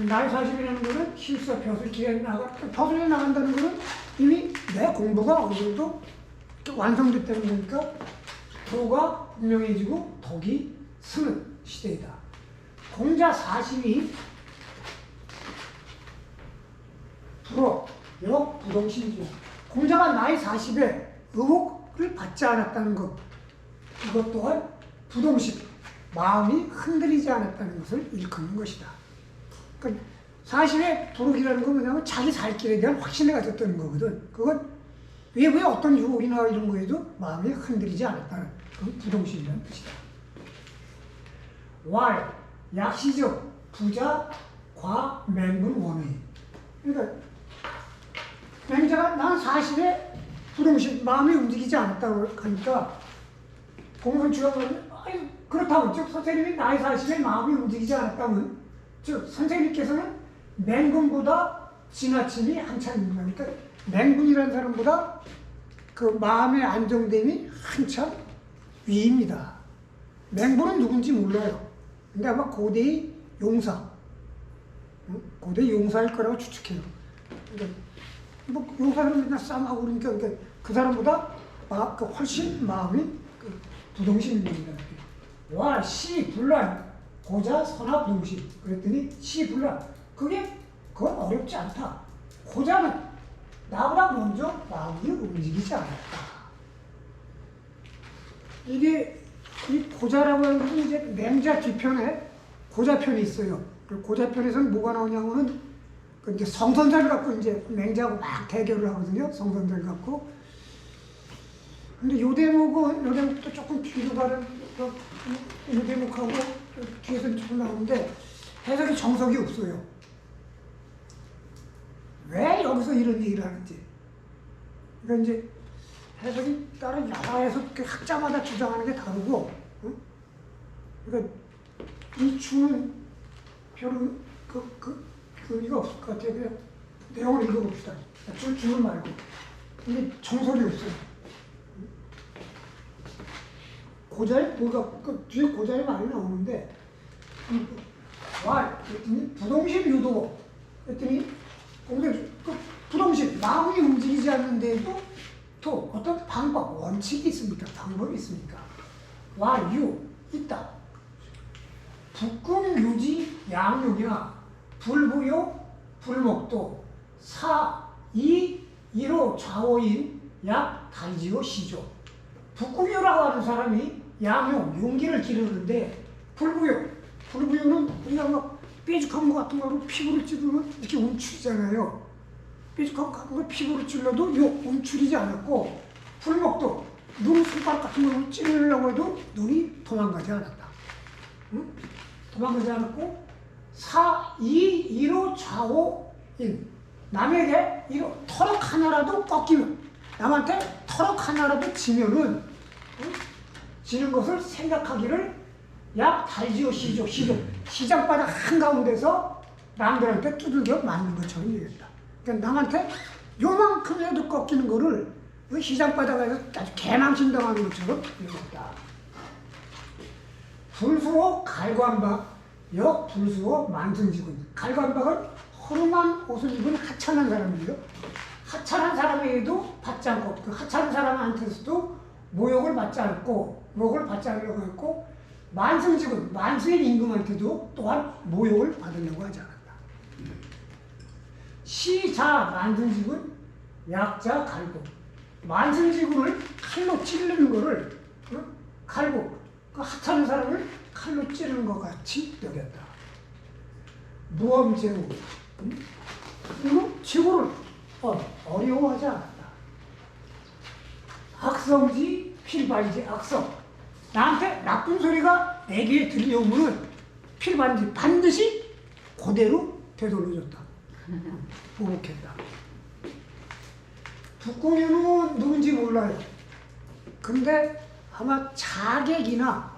나이 40이라는 거는 실사 벼슬길에 벼슬에 나간다는 거는 이미 내 공부가 어느 정도 완성됐다는 거니까 도가 분명해지고 덕이 서는 시대이다. 공자 40이 불어, 역부동신이죠. 공자가 나이 40에 의혹을 받지 않았다는 것, 이것 또한 부동신, 마음이 흔들리지 않았다는 것을 일컫는 것이다. 그러니까 40에 부록이라는 건 뭐냐면 자기 살 길에 대한 확신을 가졌다는 거거든. 그건 외부의 어떤 유혹이나 이런 거에도 마음이 흔들리지 않았다는 그 부동신이라는 뜻이다. 왈, 약시적, 부자, 과, 맹분, 원의. 그러니까 맹자가 난 40에 부동신, 마음이 움직이지 않았다고 하니까 공손주가 그렇다고 즉 선생님이 나이 40에 마음이 움직이지 않았다면 즉 선생님께서는 맹군보다 지나침이 한참 그러니까 맹군이라는 사람보다 그 마음의 안정됨이 한참 위입니다. 맹군은 누군지 몰라요. 근데 아마 고대의 용사, 고대 용사일 거라고 추측해요. 그러니까 뭐 용사들은 맨날 싸움하고 그러니까 그 사람보다 훨씬 마음이 그 부동신입니다. 와, 시, 불란, 고자, 선화, 부동신. 그랬더니 시, 불란. 그건 어렵지 않다. 고자는 나보다 먼저 마음이 움직이지 않았다. 이게 이 고자라고 하는 것은 이제 맹자 뒤편에 고자편이 있어요. 그 고자편에서는 뭐가 나오냐면은 그 이제 성선설 갖고 이제 맹자하고 막 대결을 하거든요. 성선설 갖고. 근데 요 대목도 조금 뒤로 가는 요 대목하고 뒤에서 조금 나오는데 해석이 정석이 없어요. 왜 여기서 이런 얘기를 하는지. 그러니까 이제 해석이 다른 여러 해석 학자마다 주장하는 게 다르고, 응? 그러니까 이 주는 별로 이거 없을 것 같아요. 그냥 내용을 읽어봅시다. 주는 말고. 근데 정설이 없어요. 고자의 뒤에 고자의 말이 나오는데, 그랬더니 부동신 유도. 그랬더니 부동신 마음이 움직이지 않는데도 또 어떤 방법, 원칙이 있습니까? 방법이 있습니까? 유 있다. 북궁 유지 양육이나 불부요 불목도 이로 좌오인 약 달지오 시조. 북궁유라고 하는 사람이 양육, 용기를 기르는데 불부요는 우리가 막 뾰족한 거 같은 거로 피부를 찌르면 이렇게 움츠리잖아요. 뾰족한 거 같은 거 피부를 찔러도 움츠리지 않았고, 불목도 눈 손가락 같은 거로 찌르려고 해도 눈이 도망가지 않았다. 응? 도망가지 않았고, 이로 좌오인. 남에게 터럭 하나라도 꺾이면, 남한테 터럭 하나라도 지면은, 지는 것을 생각하기를 약 달지오 시조. 시장바닥 한가운데서 남들한테 두들겨 맞는 것처럼 얘기했다. 그러니까 남한테 요만큼이라도 꺾이는 거를 시장바닥에서 아주 개망신당하는 것처럼 얘기했다. 불수호 갈관박, 역불수호 만승지군. 갈관박은 허름한 옷을 입은 하찮은 사람이에요. 하찮은 사람에게도 받지 않고, 그 하찮은 사람한테서도 모욕을 받지 않고, 모욕을 받지 않으려고 했고, 만승지군, 만수의 임금한테도 또한 모욕을 받으려고 하지 않았다. 시자 만승지군, 약자 갈고. 만승지군을 칼로 찌르는 거를, 갈고, 그 하찮은 사람을 칼로 찌르는 것 같이 여겼다. 무엄제우, 그리고 제고를 어려워하지 않았다. 악성지 필반지 악성. 나한테 나쁜 소리가 내 귀에 들려오면은 필반지 반드시 그대로 되돌려줬다. 보복했다. 북궁유는 누군지 몰라요. 근데 아마 자객이나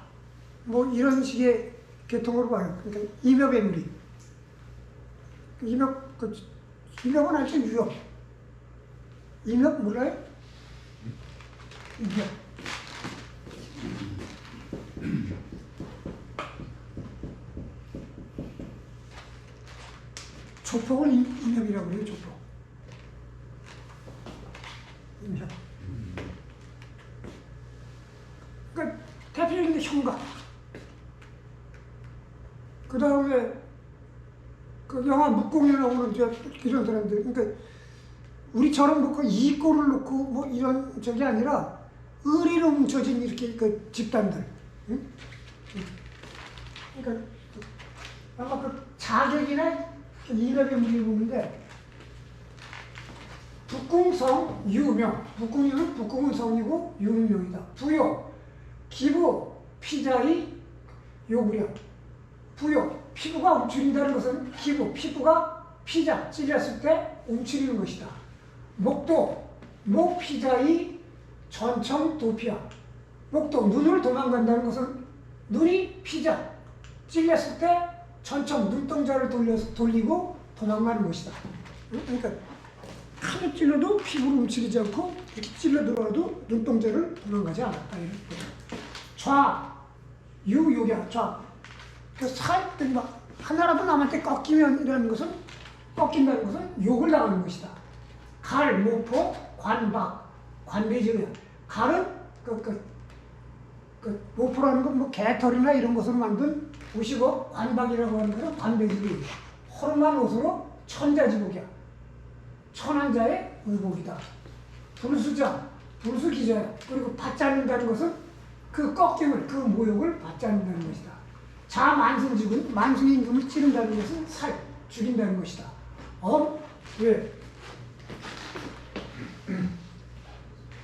뭐 이런 식의 계통으로 봐요. 그러니까 이묘배물이 임역은 알죠? 유역. 임역 몰라요? 임역. 조폭을 임역이라고 그래요, 조폭. 임역. 그러니까 대표적인 게 형각. 그 다음에 그 영화 묵공에 나오는 이런 사람들, 그러니까 우리처럼 놓고 이꼴을 놓고 뭐 이런 적이 아니라 의리로 뭉쳐진 이렇게 그 집단들. 응? 그러니까 아마 그 자객이나 이력의 문제 보는데 북궁성 유명, 북궁유는 북궁은 성이고 유명이다. 부요, 기부, 피자의 요구력. 부요, 피부가 움츠린다는 것은 기부, 피부가 피자, 찔렸을 때 움츠리는 것이다. 목도, 목 피자의 전청 도피야. 목도, 눈을 도망간다는 것은 눈이 피자, 찔렸을 때 전청, 눈동자를 돌리고 도망가는 것이다. 그러니까 칼을 찔러도 피부를 움츠리지 않고 이렇게 찔러 들어와도 눈동자를 도망가지 않았다. 좌, 유, 요야, 좌. 그 살때 막 하나라도 남한테 꺾이면이라는 것은 꺾인다는 것은 욕을 당하는 것이다. 갈, 모포, 관박, 관대지야. 갈은 모포라는 건 뭐 개털이나 이런 것으로 만든 옷이고 관박이라고 하는 것은 관대지기. 허름한 옷으로 천자지복이야. 천한 자의 의복이다. 불수자, 불수기자야. 그리고 받지 않는다는 것은 그 꺾임을, 그 모욕을 받지 않는다는 것이다. 자만승지군, 만승의 임금을 찌른다는 것은 살, 죽인다는 것이다. 왜?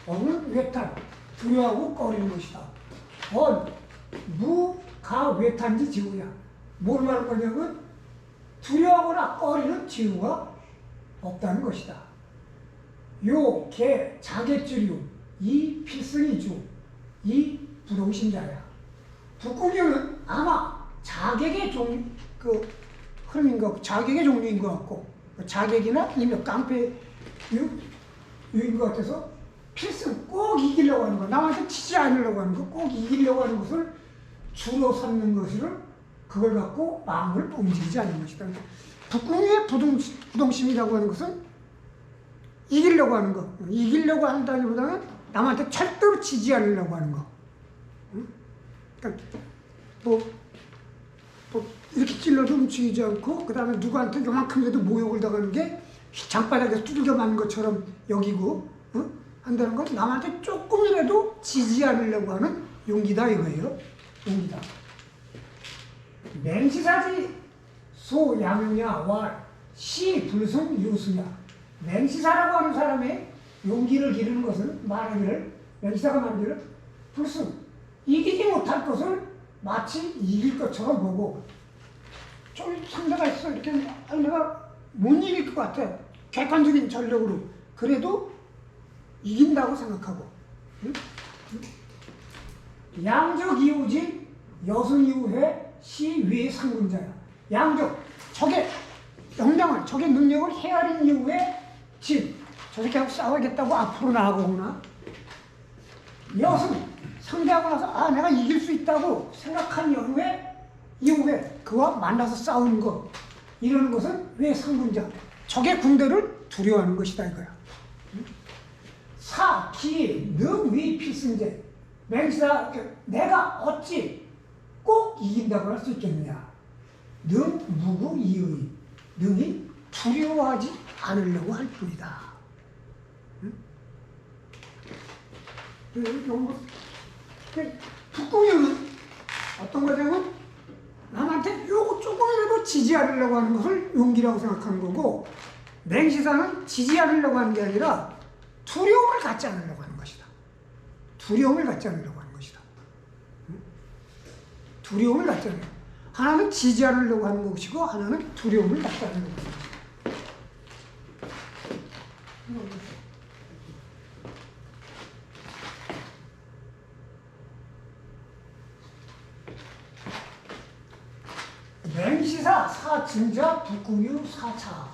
엄은 외탄, 두려워하고 꺼리는 것이다. 무가 외탄지 지우야. 뭘 말할 거냐면 두려워하거나 꺼리는 지우가 없다는 것이다. 요, 개, 자객주류, 이 필승이주, 이 부동심자야. 북궁유는 아마 자객의 흐름인 것, 자객의 종류인 것 같고, 자객이나 임역, 깡패 유인 것 같아서 필승, 꼭 이기려고 하는 것, 남한테 치지 않으려고 하는 것, 꼭 이기려고 하는 것을 주로 삼는 것을 그걸 갖고 마음을 움직이지 않는 것이다. 북궁유의 부동심이라고 하는 것은 이기려고 하는 것, 이기려고 한다기보다는 남한테 절대로 지지 않으려고 하는 것. 그러니까 이렇게 찔러도 움직이지 않고 그 다음에 누구한테 요만큼이라도 모욕을 당하는 게 장바닥에서 두들겨 맞는 것처럼 여기고 한다는 건 남한테 조금이라도 지지 않으려고 하는 용기다 이거예요. 용기다. 맹시사지 소 양냐 왈 시 불승 유승야. 맹시사라고 하는 사람의 용기를 기르는 것은 말하기를 맹시사가 말하기를 불승, 이기지 못할 것을 마치 이길 것처럼 보고, 좀 상대가 있어 이렇게 내가 못 이길 것 같아, 객관적인 전력으로. 그래도 이긴다고 생각하고. 양적 이우진 여승 이우회 시 위의 상군자야. 양적, 적의 역량을, 적의 능력을 헤아린 이후에 저 새끼하고 싸워야겠다고 앞으로 나아가거나, 여승, 상대하고 나서 내가 이길 수 있다고 생각한 이후에 그와 만나서 싸우는 것, 이러는 것은 왜 상군자, 적의 군대를 두려워하는 것이다 이거야. 사, 기, 능, 위, 필승제. 맹시사, 내가 어찌 꼭 이긴다고 할 수 있겠느냐. 능, 무구, 이의. 능이 두려워하지 않으려고 할 뿐이다. 북궁유는 어떤 거냐면 남한테 요거 조금이라도 지지 않으려고 하는 것을 용기라고 생각하는 거고, 맹시사는 지지 않으려고 하는 게 아니라 두려움을 갖지 않으려고 하는 것이다. 두려움을 갖지 않으려고 하는 것이다. 두려움을 갖지 않으려고. 하나는 지지 않으려고 하는 것이고 하나는 두려움을 갖지 않으려고 하는 것이다. 맹시사, 사증자, 북궁유, 사차.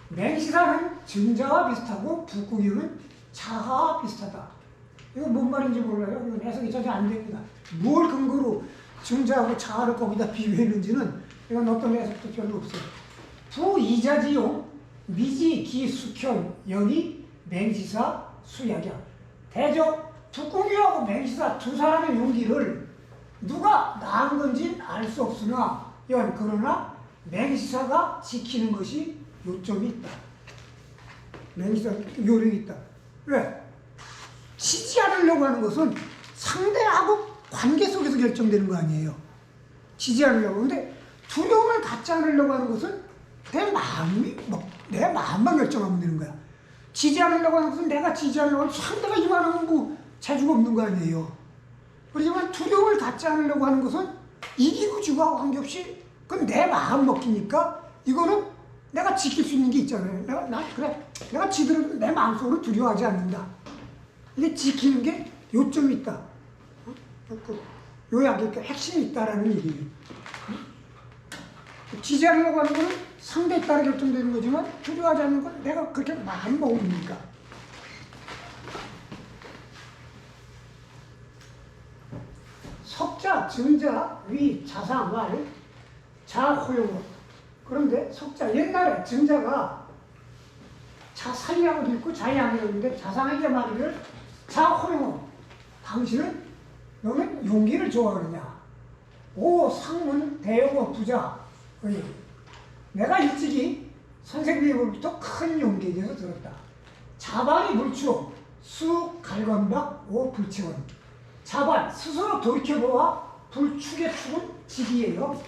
맹시사는 증자와 비슷하고 북궁유는 차하와 비슷하다. 이거 뭔 말인지 몰라요. 이건 해석이 전혀 안 됩니다. 뭘 근거로 증자하고 차하를 거기다 비교했는지는 이건 어떤 해석도 별로 없어요. 부이자지용, 미지, 기, 숙현, 연이, 맹시사, 수약이야. 대적, 북궁유하고 맹시사 두 사람의 용기를 누가 낳은 건지 알 수 없으나 그러나 맹시사가 지키는 것이 요점이 있다. 맹시사 요령이 있다. 왜? 치지 않으려고 하는 것은 상대하고 관계 속에서 결정되는 거 아니에요. 치지 않으려고. 근데 두려움을 갖지 않으려고 하는 것은 내 마음만 결정하면 되는 거야. 지지 않으려고 하는 것은 내가 지지 않으려고 하면 상대가 이만하면 뭐 재주가 없는 거 아니에요. 그렇지만 두려움을 갖지 않으려고 하는 것은 이기고 지고 관계없이 그건 내 마음 먹기니까 이거는 내가 지킬 수 있는 게 있잖아요. 내가 지더라도 내 마음속으로 두려워하지 않는다. 이게 지키는 게 요점이 있다. 요약이 핵심이 있다라는 얘기예요. 지지 않으려고 하는 것은 상대에 따라 결정되는 거지만 두려워하지 않는 건 내가 그렇게 마음 먹으니까. 석자, 증자, 위, 자상, 말, 자호용어. 그런데 석자, 옛날에 증자가 자살이라고도 있고 자양이라고 있는데 자상에게 말이를 자호용어. 당신은 너는 용기를 좋아하느냐. 오, 상문, 대용어, 부자. 내가 일찍이 선생님으로부터 큰 용기에 대해서 들었다. 자반이 물추, 수, 갈관박, 오, 불체원. 자반, 스스로 돌이켜보아 불축의 축은 직이에요.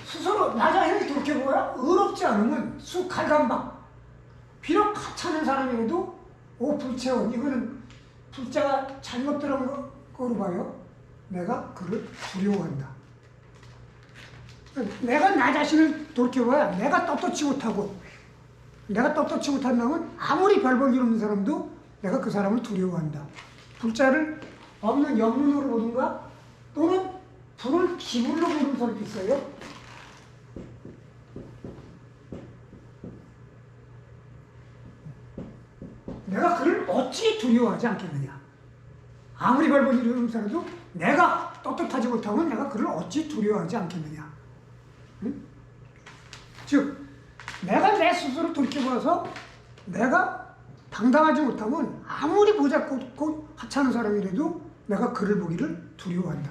스스로 나 자신을 돌이켜보아 의롭지 않으면 수, 갈관박. 비록 하찮은 사람이라도 오, 불체원. 이거는 불자가 잘못 들은 거로 봐요. 내가 그를 두려워한다. 내가 나 자신을 돌이켜봐야 내가 떳떳지 못하고 내가 떳떳지 못한다면 아무리 별 볼 일 없는 사람도 내가 그 사람을 두려워한다. 불자를 없는 영문으로 보든가 또는 불을 기불로 보는 사람도 있어요. 내가 그를 어찌 두려워하지 않겠느냐. 아무리 별 볼 일 없는 사람도 내가 떳떳하지 못하면 내가 그를 어찌 두려워하지 않겠느냐. 응? 즉 내가 내 스스로 돌이켜봐서 내가 당당하지 못하면 아무리 보잘것없고 하찮은 사람이라도 내가 그를 보기를 두려워한다.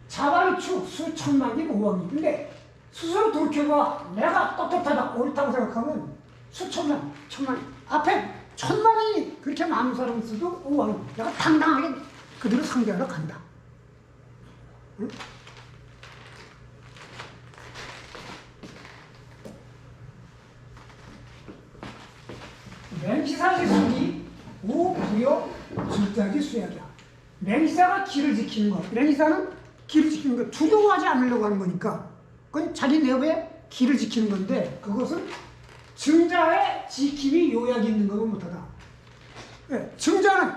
자반이 축, 수천만이 오왕이. 근데 스스로 돌이켜봐 내가 떳떳하다, 옳다고 생각하면 수천만, 천만, 앞에 천만이 그렇게 많은 사람 있어도 오왕, 내가 당당하게 그들을 상대하러 간다. 응? 맹시사지 수기, 오, 부여, 줄자기 수약이야. 맹시사가 길을 지키는 거. 맹시사는 길을 지키는 거. 두려워하지 않으려고 하는 거니까. 그건 자기 내부에 길을 지키는 건데 그것은 증자의 지킴이 요약이 있는 것은 못하다. 네, 증자는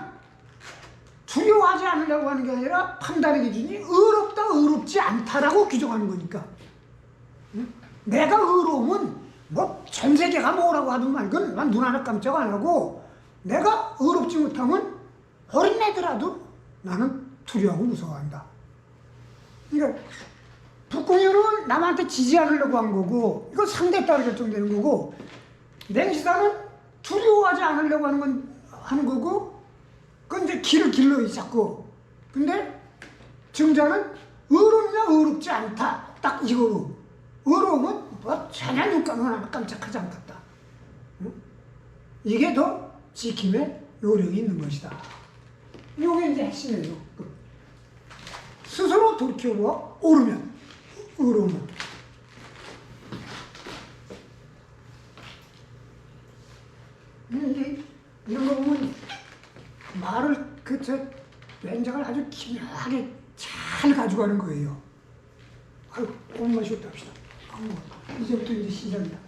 두려워하지 않으려고 하는 게 아니라 판단의 기준이 의롭다, 의롭지 않다라고 규정하는 거니까. 응? 내가 의로우면 뭐 전 세계가 뭐라고 하든 말건 난 눈 하나 깜짝 안 하고 내가 의롭지 못하면 어린애들아도 나는 두려워하고 무서워한다. 그러니까 북궁유는 남한테 지지 않으려고 한 거고 이건 상대에 따라 결정되는 거고 맹시사는 두려워하지 않으려고 하는 거고 그건 이제 길로 자꾸. 근데 증자는 의롭냐 의롭지 않다 딱 이거로. 의로움은 뭐 전혀 눈감은 하나 깜짝하지 않겠다. 응? 이게 더 지킴의 요령이 있는 것이다. 이게 이제 핵심이에요. 스스로 돌이켜보아 옳으면 의로우면. 이런 거 보면 말을 맹장을 아주 기묘하게 잘 가져가는 거예요. 아유, 오늘 마시고 합시다. 이제부터 이제 시작이다.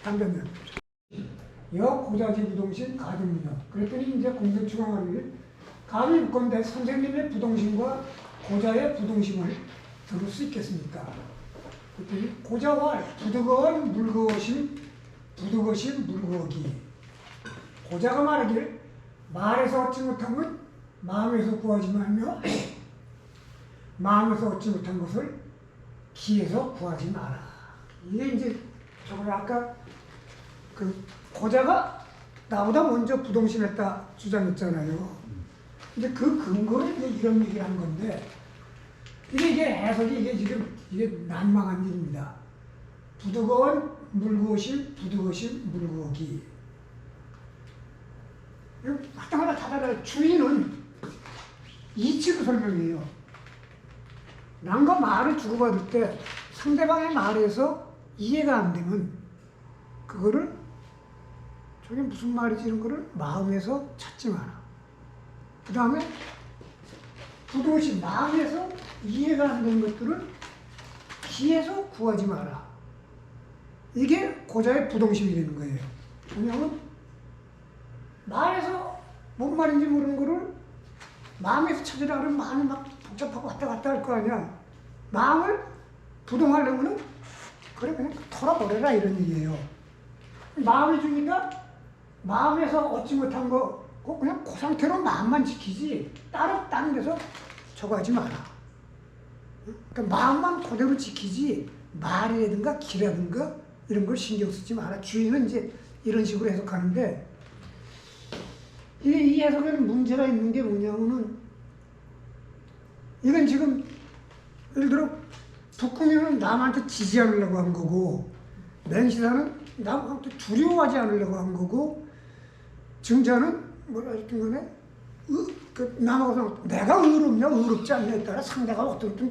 담배면 여고자지 부동신 가등력. 그랬더니 이제 공동추강하기 감히 묻건대 선생님의 부동심과 고자의 부동심을 들을 수 있겠습니까? 그랬더니 고자와 부득어한 물거심, 부득어심 물거기. 고자가 말하길 말에서 얻지 못한 건 마음에서 구하지 말며 마음에서 얻지 못한 것을 기에서 구하지 마라. 이게 이제 저걸 아까 그 고자가 나보다 먼저 부동심했다 주장했잖아요. 근데 그 근거로 이제 이런 얘기를 한 건데 이게 해석이 이게 지금 이게 난망한 일입니다. 부득어한 물거심, 부득어심 물거기. 하다마다 다 달라요. 주인은 이치로 설명해요. 남과 말을 주고받을 때 상대방의 말에서 이해가 안 되면 그거를 저게 무슨 말이지 이런 거를 마음에서 찾지 마라. 그 다음에 부도시 마음에서 이해가 안 되는 것들을 기에서 구하지 마라. 이게 고자의 부동심이 되는 거예요. 왜냐하면 말에서 뭔 말인지 모르는 거를 마음에서 찾으라 그러면 마음이 막 복잡하고 왔다 갔다 할 거 아니야. 마음을 부동하려면은 그래 그냥 털어버려라 이런 얘기예요. 마음이 주니까 마음에서 얻지 못한 거 그냥 그 상태로 마음만 지키지 따로 다른 데서 저거 하지 마라. 그러니까 마음만 그대로 지키지 말이라든가 기라든가 이런 걸 신경 쓰지 마라. 주인은 이제 이런 식으로 해석하는데 이 해석에는 문제가 있는 게 뭐냐면은 이건 지금 예를 들어 북궁이는 남한테 지지 않으려고 한 거고 맹시사는 남한테 두려워하지 않으려고 한 거고 증자는 뭐라 했든 간에 남하고 내가 의롭냐 의롭지 않냐에 따라 상대가 어떤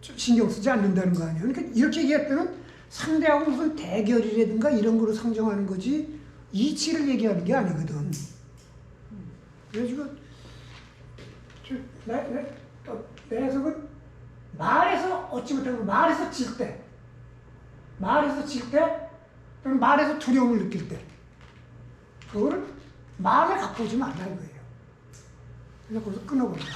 신경 쓰지 않는다는 거 아니에요. 그러니까 이렇게 얘기할 때는 상대하고 무슨 대결이라든가 이런 거로 상정하는 거지 이치를 얘기하는 게 아니거든. 그래가지고 내 해석은 말에서 얻지 못한 거 말에서 질 때 또는 말에서 두려움을 느낄 때 그거를 마음에 갖고 오지 말라 이거예요. 그래서 거기서 끊어버린다.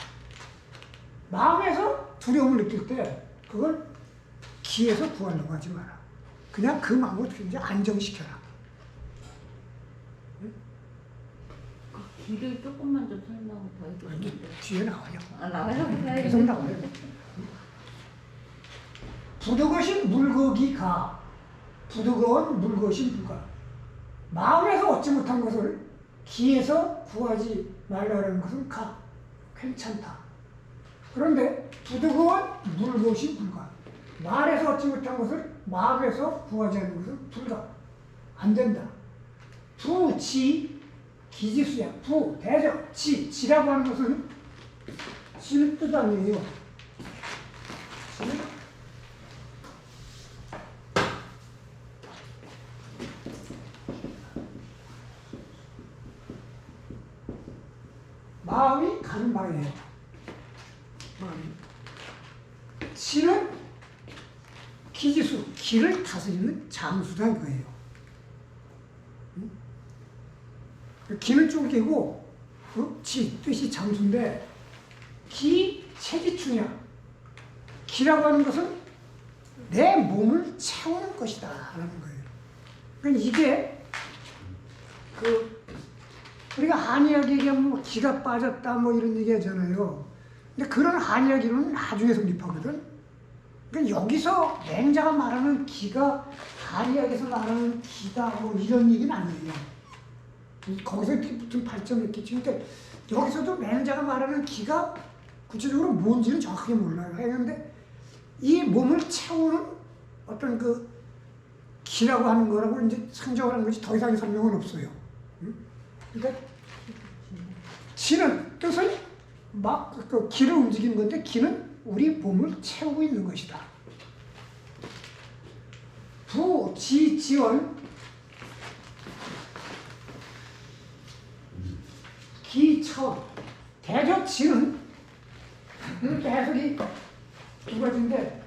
마음에서 두려움을 느낄 때 그걸 기에서 구하려고 하지 마라. 그냥 그 마음을 이제 안정시켜라. 길을 조금만 좀 설명 더 해주세요. 뒤에 나와요. 아, 나와요? 계속 나와요. 부득어신 물거기가 부득어운 물거신 부가 마음에서 얻지 못한 것을 기에서 구하지 말라는 것은 가 괜찮다. 그런데 부득어운 물거신 불가 말에서 얻지 못한 것을 마음에서 구하지 않는 것은 불가 안 된다. 부지 기지수야. 부 대적 지라고 하는 것은 지는 뜻 아니에요. 지는 마음이 가는 방이에요. 마음이. 지는 기지수, 기를 다스리는 장수다 이거예요. 기는 쫄기고 지, 뜻이 장수인데 기, 체기추냐. 기라고 하는 것은 내 몸을 채우는 것이다 라는 거예요. 그러니까 이게 우리가 한의학 얘기하면 뭐 기가 빠졌다 뭐 이런 얘기 하잖아요. 근데 그런 한의학 이론은 나중에 성립하거든. 그러니까 여기서 맹자가 말하는 기가 한의학에서 말하는 기다 뭐 이런 얘기는 아니에요. 거기서 무슨 발전했겠지. 근데 여기서도 맹자가 말하는 기가 구체적으로 뭔지는 정확하게 몰라요. 그런데 이 몸을 채우는 어떤 그 기라고 하는 거라고 이제 상정을 하는 것이 더 이상의 설명은 없어요. 그러니까 지는 뜻은 막 그 기를 움직이는 건데 기는 우리 몸을 채우고 있는 것이다. 부, 지, 지원 기, 차원 대적 지는 이렇게 해석이 두 가지인데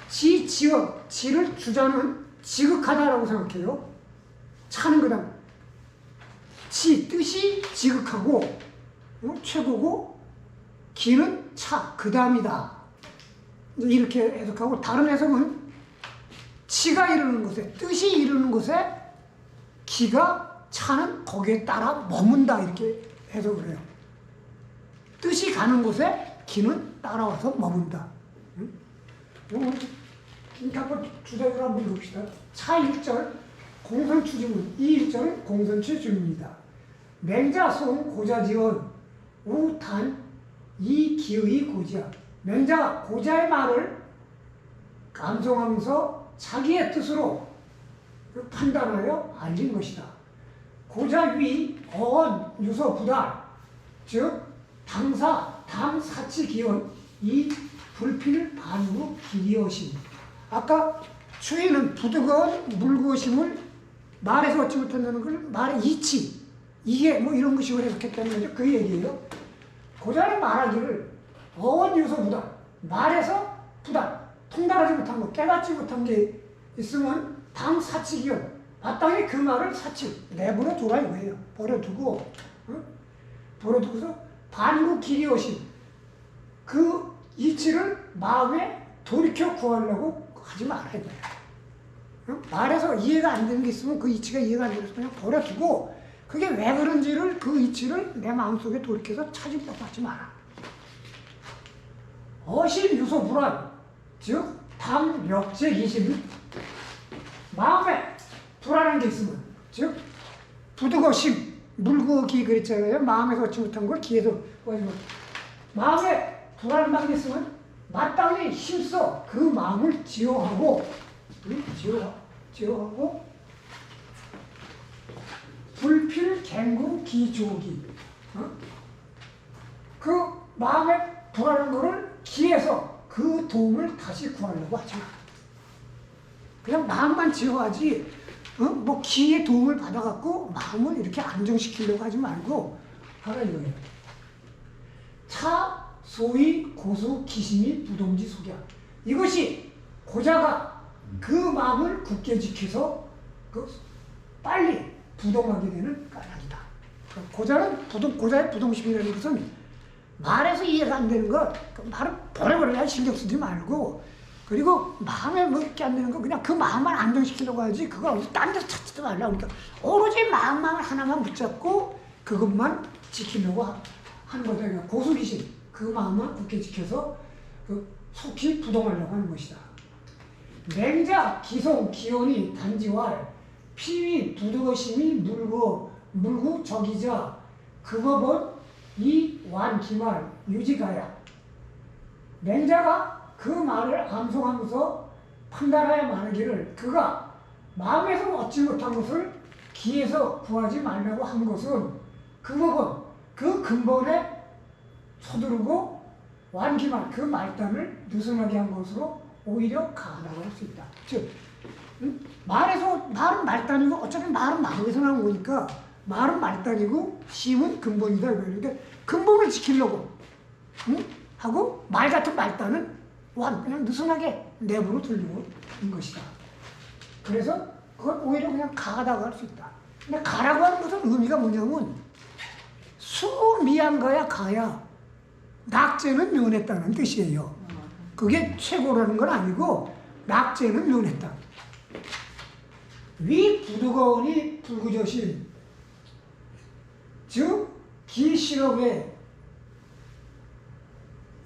지역, 지를 주자는 지극하다라고 생각해요. 차는 그다음 뜻이 지극하고 최고고 기는 차, 그 다음이다. 이렇게 해석하고 다른 해석은 치가 이르는 곳에 뜻이 이르는 곳에 기가 차는 거기에 따라 머문다 이렇게 해석을 해요. 뜻이 가는 곳에 기는 따라와서 머문다. 한번 주제를 한번 봅시다. 차 1절 공선추지문, 이 1절은 공선추지문입니다. 맹자송 고자지언 우탄 이 기의 고지야. 맹자가 고자의 말을 감성하면서 자기의 뜻으로 판단하여 알린 것이다. 고자 위 어언 유서 부달 즉 당사 당사치 기원 이 불필 반구 기리어심. 아까 추위는 부득어운 물구어심을 말에서 얻지 못한다는 걸 말의 이치 이게 뭐 이런 것이고 해석했다는 거죠. 그 얘기예요. 고자는 말하기를 어원 유서 부달 말에서 부달 통달하지 못한 것 깨닫지 못한 게 있으면 당 사치기원 마땅히 그 말을 사치 내버려 두라 이거예요. 버려두고 버려두고서 반구 기리어심 그 이치를 마음에 돌이켜 구하려고 하지 말아야 돼요. 말에서 이해가 안 되는 게 있으면 그 이치가 이해가 안 되면 그냥 버려두고 그게 왜 그런지를 그 이치를 내 마음속에 돌이켜서 찾으려고 하지 마라. 어심 유소 불안 즉 당역제 기심 마음에 불안한 게 있으면 즉 부득어심 물구기 그랬잖아요. 마음에서 얻지 못한 걸 기에서 구하지 마. 마음에 불안한 게 있으면 마땅히 힘써 그 마음을 지어하고 지어하고 불필 갱구 기조기 그 마음에 불안한 거를 기에서 그 도움을 다시 구하려고 하지 마. 그냥 마음만 지어하지 뭐 기의 도움을 받아갖고 마음을 이렇게 안정시키려고 하지 말고 하라 이거예요. 차 소위 고수 기심이 부동지 속이야. 이것이 고자가 그 마음을 굳게 지켜서 그 빨리 부동하게 되는 까닭이다. 고자의 부동심이라는 것은 말에서 이해가 안 되는 거 말을 버려버려야 신경 쓰지 말고 그리고 마음에 먹게 안 되는 거 그냥 그 마음만 안정시키려고 하지 그걸 어디 딴 데서 찾지도 말라. 그러니까 오로지 마음만 하나만 붙잡고 그것만 지키려고 하는 거다. 그러니까 고수기심 그 마음만 굳게 지켜서 그 속히 부동하려고 하는 것이다. 맹자 기송 기원이 단지왈 피위 부득어심이 물구 적이자 그법은 이 완기말 유지가야. 맹자가 그 말을 암송하면서 판단하여 말하기를 그가 마음에서 얻지 못한 것을 기에서 구하지 말라고 한 것은 그 법은 그 근본에 서두르고 완기말 그 말단을 느슨하게 한 것으로 오히려 가하다고 할 수 있다. 즉 말은 말단이고 어차피 말은 마음에서 나온 거니까 말은 말단이고 심은 근본이다. 그러니까 근본을 지키려고 하고 말 같은 말단은 그냥 느슨하게 내버려 두려고 한 것이다. 그래서 그건 오히려 그냥 가하다고 할 수 있다. 근데 가라고 하는 것은 의미가 뭐냐면 수미한 가야 낙제는 면했다는 뜻이에요. 그게 최고라는 건 아니고 낙제는 면했다. 위 부득어오니 불구저신 즉 기실업에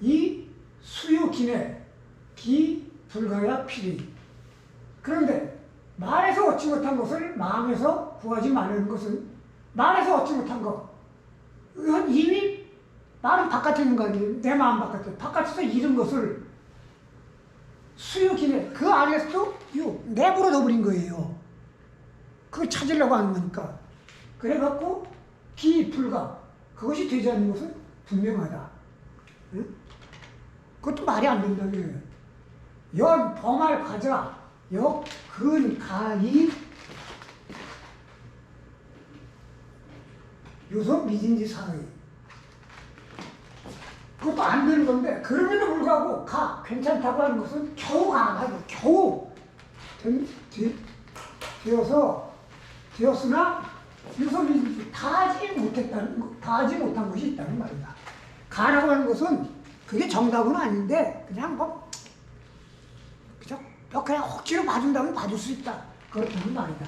이 수유기내 기 불가야 필이. 그런데 말에서 얻지 못한 것을 마음에서 구하지 말라는 것은 말에서 얻지 못한 것 이건 이미 말은 바깥에 있는 거 아니에요. 내 마음 바깥에서 잃은 것을 수유기내 그 안에서도 내버려 둬버린 거예요. 그걸 찾으려고 하는 거니까. 그래갖고 기불가 그것이 되지 않는 것은 분명하다. 응? 그것도 말이 안 된다는 거예요. 연 범할 가자 역 근 가이 요소 미진지 사의 그것도 안 되는 건데 그럼에도 불구하고 괜찮다고 하는 것은 겨우 가가지고 겨우 되었으나 유섭이 다 하지 못한 것이 있다는 말이다. 가라고 하는 것은 그게 정답은 아닌데 그냥 그냥 억지로 봐준다면 봐줄 수 있다. 그렇다는 말이다.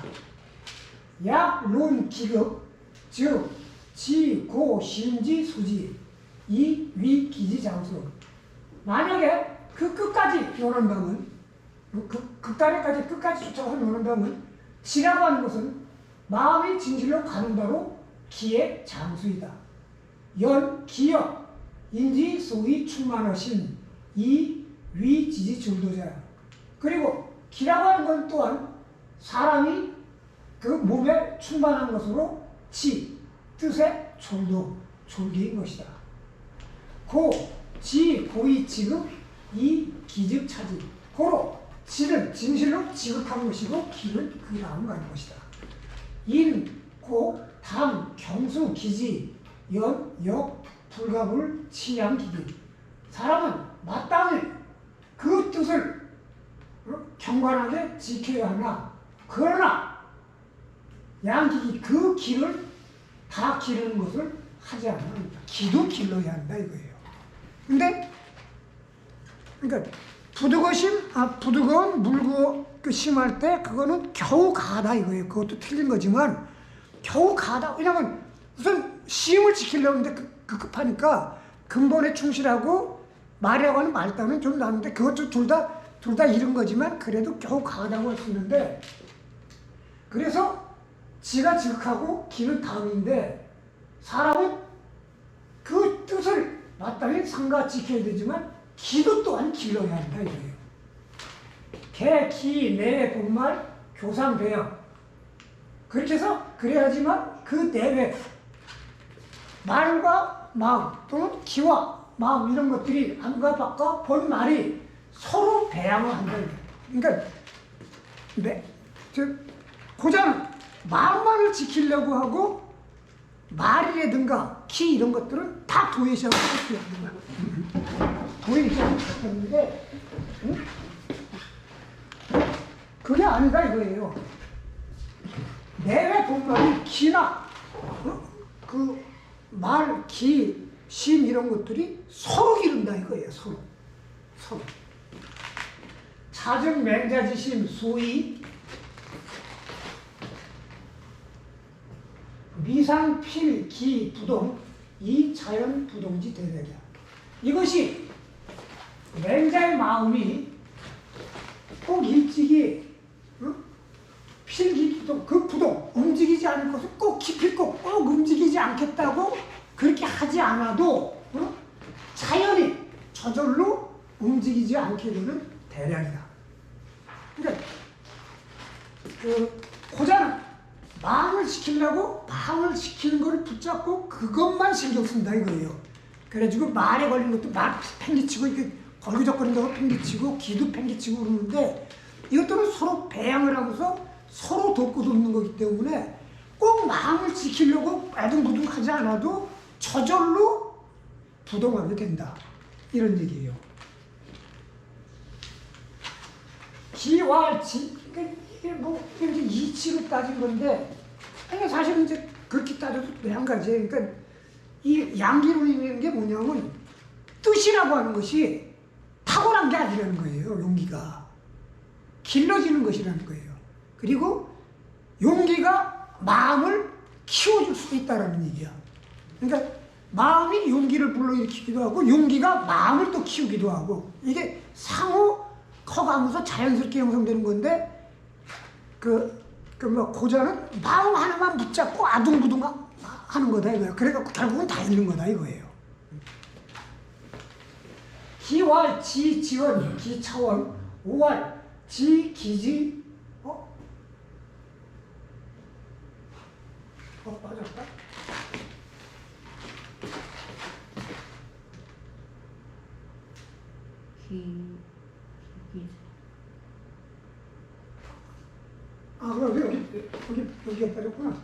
약론 기급 즉 지, 고, 신지, 수지 이, 위, 기지, 장수. 만약에 그 끝까지 논한다면 극단에까지 끝까지 쫓아가서 논한다면 지라고 하는 것은 마음이 진실로 가는 바로 기의 장수이다. 연, 기역, 인지, 소위, 충만하신 이, 위, 지지, 줄도자야. 그리고 기라고 하는 건 또한 사람이 그 몸에 충만한 것으로 지, 뜻의 졸기인 것이다. 고, 지, 고의 지극, 이, 기즉 차지. 고로 지는 진실로 지극한 것이고 기는 그 다음 가는 것이다. 인, 고, 당, 경수, 기지, 연, 역, 불가불, 치양, 기기. 사람은 마땅히 그 뜻을 경관하게 지켜야 하나 그러나 양기기 그 길을 다 기르는 것을 하지 않는다. 기도 길러야 한다 이거예요. 근데 그러니까 부득어운 물고 심할 때 그거는 겨우 가다 이거예요. 그것도 틀린 거지만 겨우 가다. 왜냐면 우선 시임을 지키려고 하는데 급하니까 근본에 충실하고 말이라고 하는 말단은 좀 나는데 그것도 둘 다 잃은 거지만 그래도 겨우 가다고 할 수 있는데 그래서 지가 지극하고 기는 다음인데 사람은 그 뜻을 마땅히 상가 지켜야 되지만 기도 또한 길러야 한다 이거예요. 개, 기, 내, 본말, 교상, 배양 그렇게 해서 그래야지만 그 내외 말과 마음 또는 기와 마음 이런 것들이 안과 밖과 본말이 서로 배양을 한다. 그러니까 고자는 마음만을 지키려고 하고 말이라든가 기 이런 것들은 다 도외시하고 있는 거야. 도외시하고 있는데 그게 아니다 이거예요. 내외 본말이 기나 그 말, 기, 신 이런 것들이 서로 기른다 이거예요. 서로. 자증, 맹자지심, 소위 미상, 필, 기, 부동 이 자연 부동지 대대자. 이것이 맹자의 마음이 꼭 일찍이 필기, 부동, 그 부동 움직이지 않을 것을 꼭 기필코 꼭 움직이지 않겠다고 그렇게 하지 않아도 자연히 저절로 움직이지 않게 되는 대략이다. 그러니까 고자는 마음을 지키려고 마음을 지키는 걸 붙잡고 그것만 신경 쓴다 이거예요. 그래가지고 말에 걸린 것도 말 팽개치고 이렇게 걸그적거린다고 팽개치고 기도 팽개치고 그러는데 이것들은 서로 배양을 하면서 서로 돕고 돕는 거기 때문에 꼭 마음을 지키려고 애둥부둥 하지 않아도 저절로 부동하게 된다 이런 얘기예요. 기와 지, 그러니까 이게 뭐 이제 이치로 따진 건데, 그러니까 사실은 이제 그렇게 따져도 한 가지. 그러니까 이 양기론이라는 게 뭐냐면 뜻이라고 하는 것이 타고난 게 아니라는 거예요. 용기가 길러지는 것이라는 거예요. 그리고 용기가 마음을 키워줄 수 있다라는 얘기야. 그러니까 마음이 용기를 불러일으키기도 하고 용기가 마음을 또 키우기도 하고 이게 상호 커가면서 자연스럽게 형성되는 건데 뭐 고자는 마음 하나만 붙잡고 아둥부둥 하는 거다 이거예요. 그래갖고 결국은 다 잃는 거다 이거예요. 기왈, 지, 지원, 기, 차원, 오왈, 지, 기지, 빠졌다? 그럼 여기가 빠졌구나.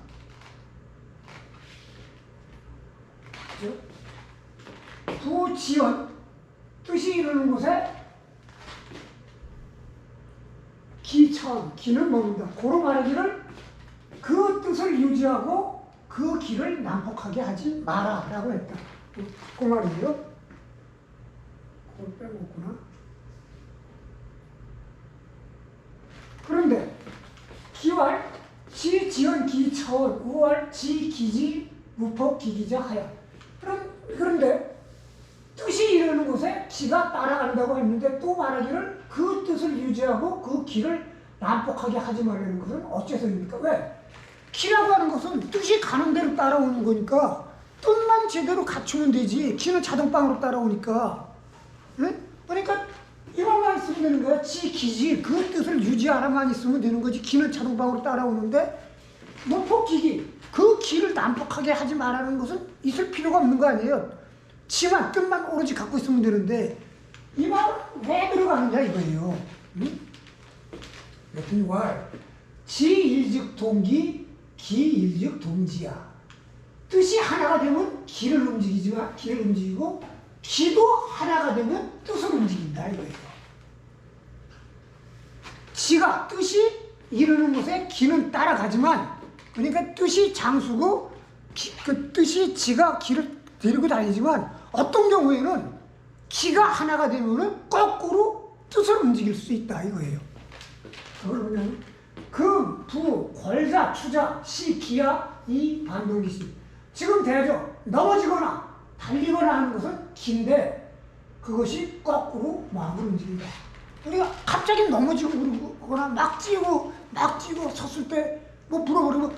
그죠? 또 지연, 뜻이 이르는 곳에 기천, 기는 뭡니다. 고로 말하기를 그 뜻을 유지하고 그 길을 난폭하게 하지 마라 라고 했다. 그 말이에요. 그걸 빼먹구나. 그런데 기왈, 지, 지연, 기, 처원, 우왈, 지, 기지, 무법, 기기자, 하야. 그런데 뜻이 이르는 곳에 기가 따라간다고 했는데 또 말하기를 그 뜻을 유지하고 그 길을 난폭하게 하지 말라는 것은 어째서입니까? 왜? 기라고 하는 것은 뜻이 가는 대로 따라오는 거니까 뜻만 제대로 갖추면 되지 기는 자동방으로 따라오니까. 네? 그러니까 이것만 있으면 되는 거야. 지, 기지 그 뜻을 유지하라만 있으면 되는 거지 기는 자동방으로 따라오는데 무법, 기기 그 길을 난폭하게 하지 말라는 것은 있을 필요가 없는 거 아니에요. 지만 뜻만 오로지 갖고 있으면 되는데 이 말은 왜 들어가느냐 이거예요. 응? 여튼 왈 지일즉 동기 기일즉 동지야. 뜻이 하나가 되면 기를 움직이지만 기를 움직이고 기도 하나가 되면 뜻을 움직인다 이거예요. 지가 뜻이 이르는 곳에 기는 따라가지만 그러니까 뜻이 장수고 그 뜻이 지가 기를 데리고 다니지만 어떤 경우에는 기가 하나가 되면은 거꾸로 뜻을 움직일 수 있다 이거예요. 그걸 보면 금, 부, 궐자, 추자, 시, 기야, 이, 반동기시. 지금 대죠. 넘어지거나 달리거나 하는 것은 기인데 그것이 거꾸로 마음을 움직인다. 우리가 갑자기 넘어지고 그러거나 막 뛰고 섰을 때 뭐 물어버리고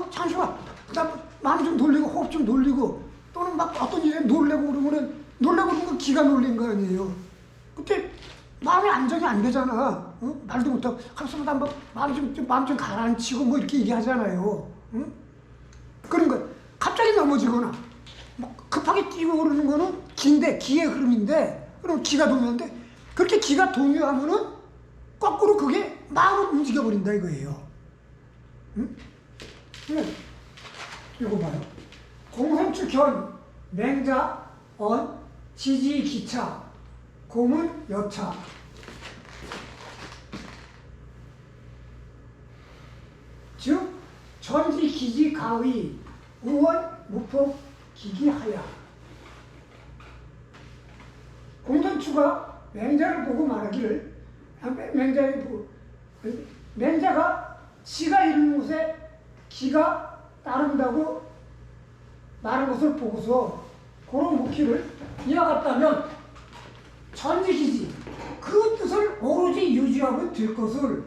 잠시만 그다음 마음 좀 돌리고 호흡 좀 돌리고 또는 막 어떤 일에 놀래고 그러면은 놀래고 그런 건 기가 놀린 거 아니에요. 그때 마음이 안정이 안 되잖아. 말도 못하고 가만있어 한번 마음 좀 가라앉히고 뭐 이렇게 얘기하잖아요. 그런 거 갑자기 넘어지거나 뭐 급하게 뛰고 그러는 거는 기인데 기의 흐름인데 그럼 기가 동요인데 그렇게 기가 동요하면은 거꾸로 그게 마음을 움직여버린다 이거예요. 이거 봐요. 공성추 견, 맹자, 언, 지지, 기차, 공은 여차. 즉 전지, 기지, 가위, 우원, 무법, 기기하야. 공성추가 맹자를 보고 말하기를 맹자가 지가 이르는 곳에 기가 따른다고 말한 것을 보고서 그런 묵기를 이와 같다면 전지기지 그 뜻을 오로지 유지하면 될 것을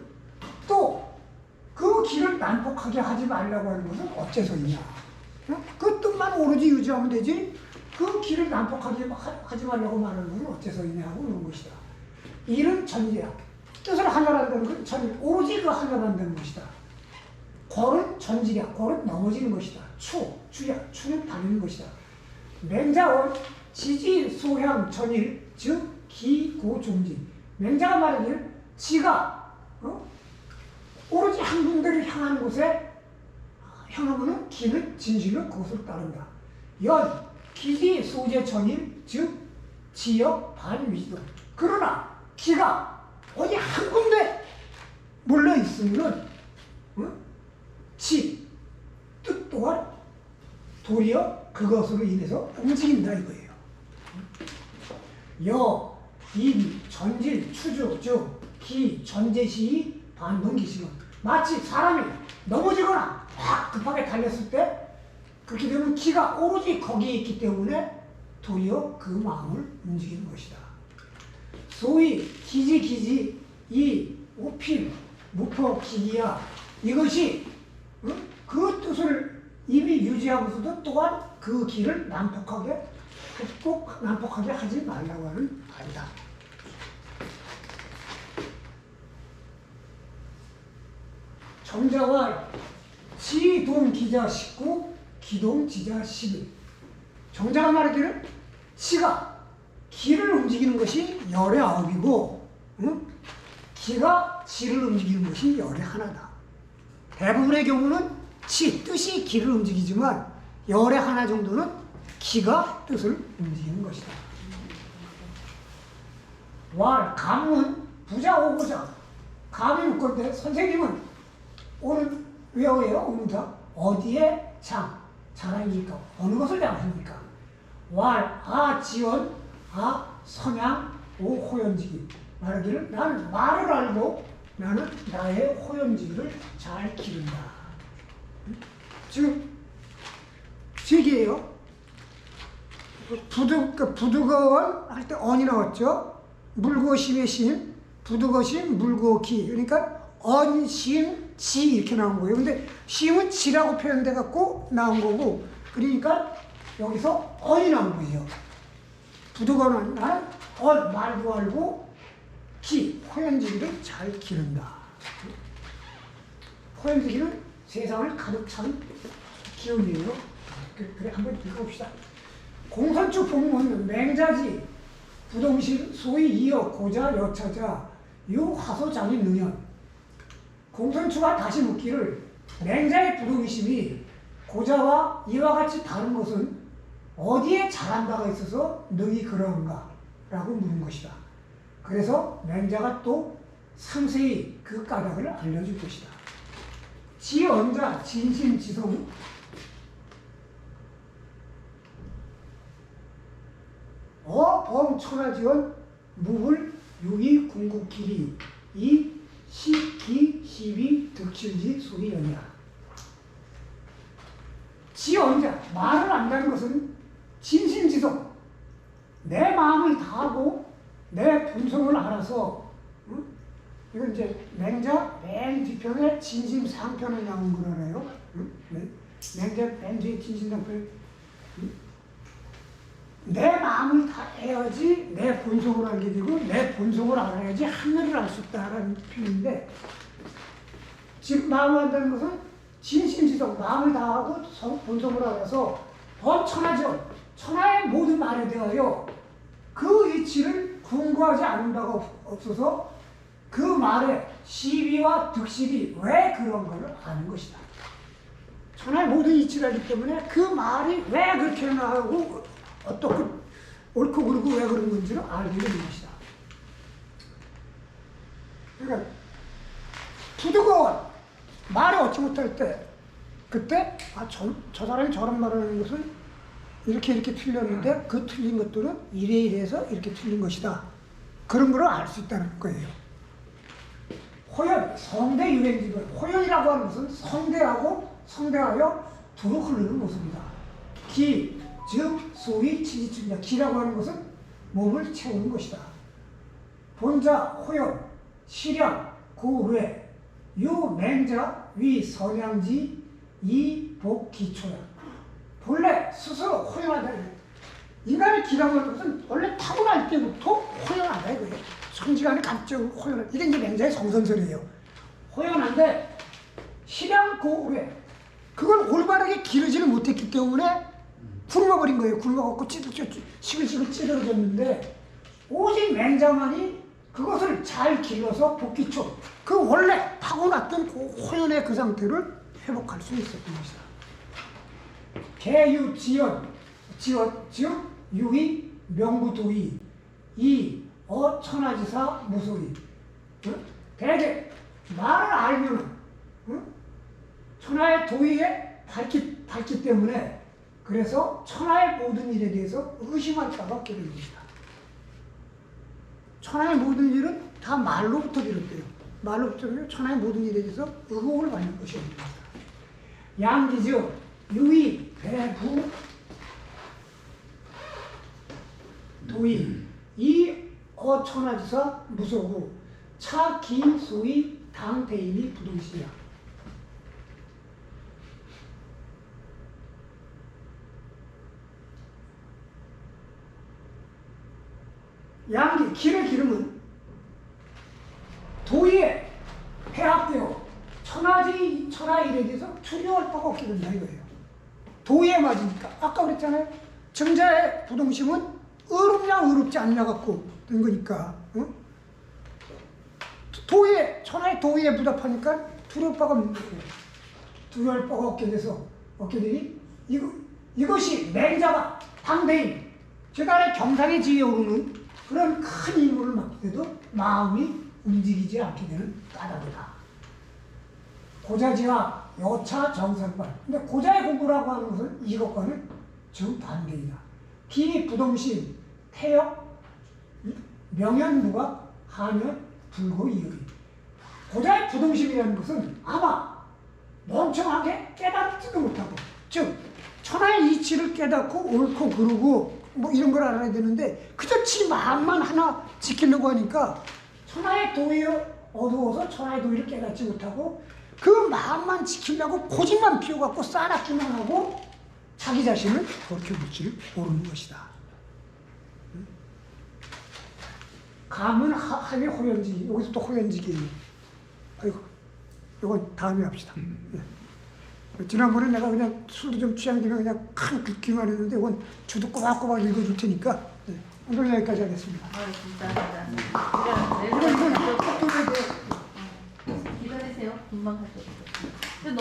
또 그 길을 난폭하게 하지 말라고 하는 것은 어째서이냐. 그 뜻만 오로지 유지하면 되지 그 길을 난폭하게 하지 말라고 말하는 것은 어째서이냐 하고 그런 것이다. 일은 전지야. 뜻을 하나로 한다는 건 전지, 오로지 그 하나로 한다는 것이다. 골은 전지야. 골은 넘어지는 것이다. 추야. 추는 달리는 것이다. 맹자원, 지지, 소향, 전일, 즉 기고 종진. 맹자가 말하기를 지가 오로지 한 군데를 향하는 곳에 향하면은 기는 진실로 그것을 따른다. 연, 기지, 소재, 전일, 즉 지역, 반위동. 그러나 기가 어디 한 군데 몰려 있으면은 지, 뜻 또한 도리어 그것으로 인해서 움직인다 이거예요. 여, 인, 전질, 추주, 즉 기, 전제시, 반동기시는 마치 사람이 넘어지거나 확 급하게 달렸을 때 그렇게 되면 기가 오로지 거기에 있기 때문에 도리어 그 마음을 움직이는 것이다. 소위 기지, 이, 오필, 무법, 기기야 이것이 그 뜻을 이미 유지하고서도 또한 그 길을 꼭 난폭하게 하지 말라고 하는 말이다. 정자왈 지동기자 19, 기동지자 11. 정자가 말하기를 지가 기를 움직이는 것이 열의 9이고 기가 지를 움직이는 것이 열의 하나다. 대부분의 경우는 뜻이 기를 움직이지만 열의 하나 정도는 기가 뜻을 움직이는 것이다. 감은 부자 오고자. 감이 묻건데 선생님은 오늘 외워요. 오늘자 어디에 자랑입니까? 어느 것을 자랑합니까? 지원, 선양, 호연지기. 말하기를 나는 말을 알고 나는 나의 호연지기를 잘 기른다. 지금 제기예요. 부득어원 할 때 언이 나왔죠. 물고심의 심, 부득어심, 물고기. 그러니까 언심, 지 이렇게 나온 거예요. 근데 심은 지라고 표현돼 갖고 나온 거고, 그러니까 여기서 언이 나온 거예요. 부득어는 나는 말도 알고 호연지기를 잘 기른다. 호연지기는 세상을 가득 찬 기운이에요. 그래 한번 읽어봅시다. 공선축 복문 맹자지 부동실 소위 이어 고자 여차자 유화소장인 능연. 공선축가 다시 묻기를 맹자의 부동의심이 고자와 이와 같이 다른 것은 어디에 잘한다가 있어서 능히 그러한가? 라고 물은 것이다. 그래서 맹자가 또 상세히 그 까닭을 알려줄 것이다. 지언자 진심지성 범천하지원 무불 유기 궁극길이 이 시기 시비 득실지 소리 연이야. 지언자 말을 안다는 것은 진심지성 내 마음을 다하고 내 본성을 알아서 이건 이제 맹자 맨 뒤편에 진심상편에 나온 걸 알아요. 맹자 맨 뒤에 진심상편에 내 마음을 다해야지 내 본성을 알게 되고 내 본성을 알아야지 하늘을 알 수 있다라는 표현인데, 지금 마음을 안다는 것은 진심지성 마음을 다하고 본성을 알아서 범천하죠. 천하의 모든 말에 대하여 그 이치를 궁구하지 않은 바가 없어서 그 말에 시비와 득실이 왜 그런 걸 아는 것이다. 천하의 모든 이치를 알기 때문에 그 말이 왜 그렇게 나오고 어떻게 옳고 그르고 왜 그런 건지를 알게 되는 것이다. 그러니까 부득어원 말을 얻지 못할 때 그때 저 사람이 저런 말을 하는 것은 이렇게 틀렸는데 그 틀린 것들은 이래서 이렇게 틀린 것이다. 그런 걸 알 수 있다는 거예요. 호연, 성대 유행지കൾ. 호연이라고 하는 것은 성대하고 성대하여 두루 흐르는 모습이다. 기, 즉 소위 치지춘자. 기라고 하는 것은 몸을 채우는 것이다. 본자, 호연, 시량, 고외, 유맹자, 위, 선양지, 이복기초야. 본래 스스로 호연하다. 인간의 기라고 하는 것은 원래 타고날 때부터 호연하다 이거예요. 성지간의 감정을 호연하다. 이게 이제 맹자의 성선설이에요. 호연한데 시량, 고외. 그걸 올바르게 기르지를 못했기 때문에 굶어버린 거예요. 굶어갖고 시글시글 찌들어졌는데 오직 맹자만이 그것을 잘 길러서 복기초, 그 원래 타고났던 그 호연의 그 상태를 회복할 수 있었던 것이다. 개유, 지연, 즉 유의, 명부도의, 천하지사, 무소의. 대개 말을 알면 천하의 도의에 닿기 때문에 그래서 천하의 모든 일에 대해서 의심할 수가 없게 되는 것이다. 천하의 모든 일은 다 말로부터 비롯돼요. 말로부터 비롯해 천하의 모든 일에 대해서 의혹을 받는 것이 없는 것이다. 양기죠. 유의, 배부, 도의, 천하지사, 무소고, 차, 기, 소의, 당, 대인이 부동시야. 양기, 기를 기르면 도의에 회합되어 천하의 일에 대해서 투려할 바가 없게 된다 이거예요. 도의에 맞으니까. 아까 그랬잖아요. 정자의 부동심은 의롭냐 의롭지 않냐 갖고 된 거니까. 천하의 도의에 부답하니까 두려울 바가 없는 거예요. 두려울 바가 없게 되니 이것이 맹자가 당대인, 즉 아래 정상의 지위에 오르는 그런 큰 임무를 맡게 돼도 마음이 움직이지 않게 되는 까닭이다. 고자지와 여차 정상관. 근데 고자의 공부라고 하는 것은 이것과는 정반대이다. 비부동심, 태역, 명연무가, 한연, 불고이의. 고자의 부동심이라는 것은 아마 멍청하게 깨닫지도 못하고, 즉 천하의 이치를 깨닫고 옳고 그르고 뭐 이런 걸 알아야 되는데 그저 지 마음만 하나 지키려고 하니까 천하의 도에 어두워서 천하의 도의를 깨닫지 못하고 그 마음만 지키려고 고집만 피워갖고 싸납기만 하고 자기 자신을 돌켜보지를 모르는 것이다. 감은 하위 호연지, 여기서 또 호연지기. 아이고, 이건 다음에 합시다. 예. 지난번에 내가 그냥 술도 좀 취향되면 그냥 큰 긁기만 했는데 이건 주도 꼬박꼬박 읽어줄 테니까 예. 오늘 여기까지 하겠습니다. 아 진짜. 이건 또 기다리세요. 금방 가져올게요.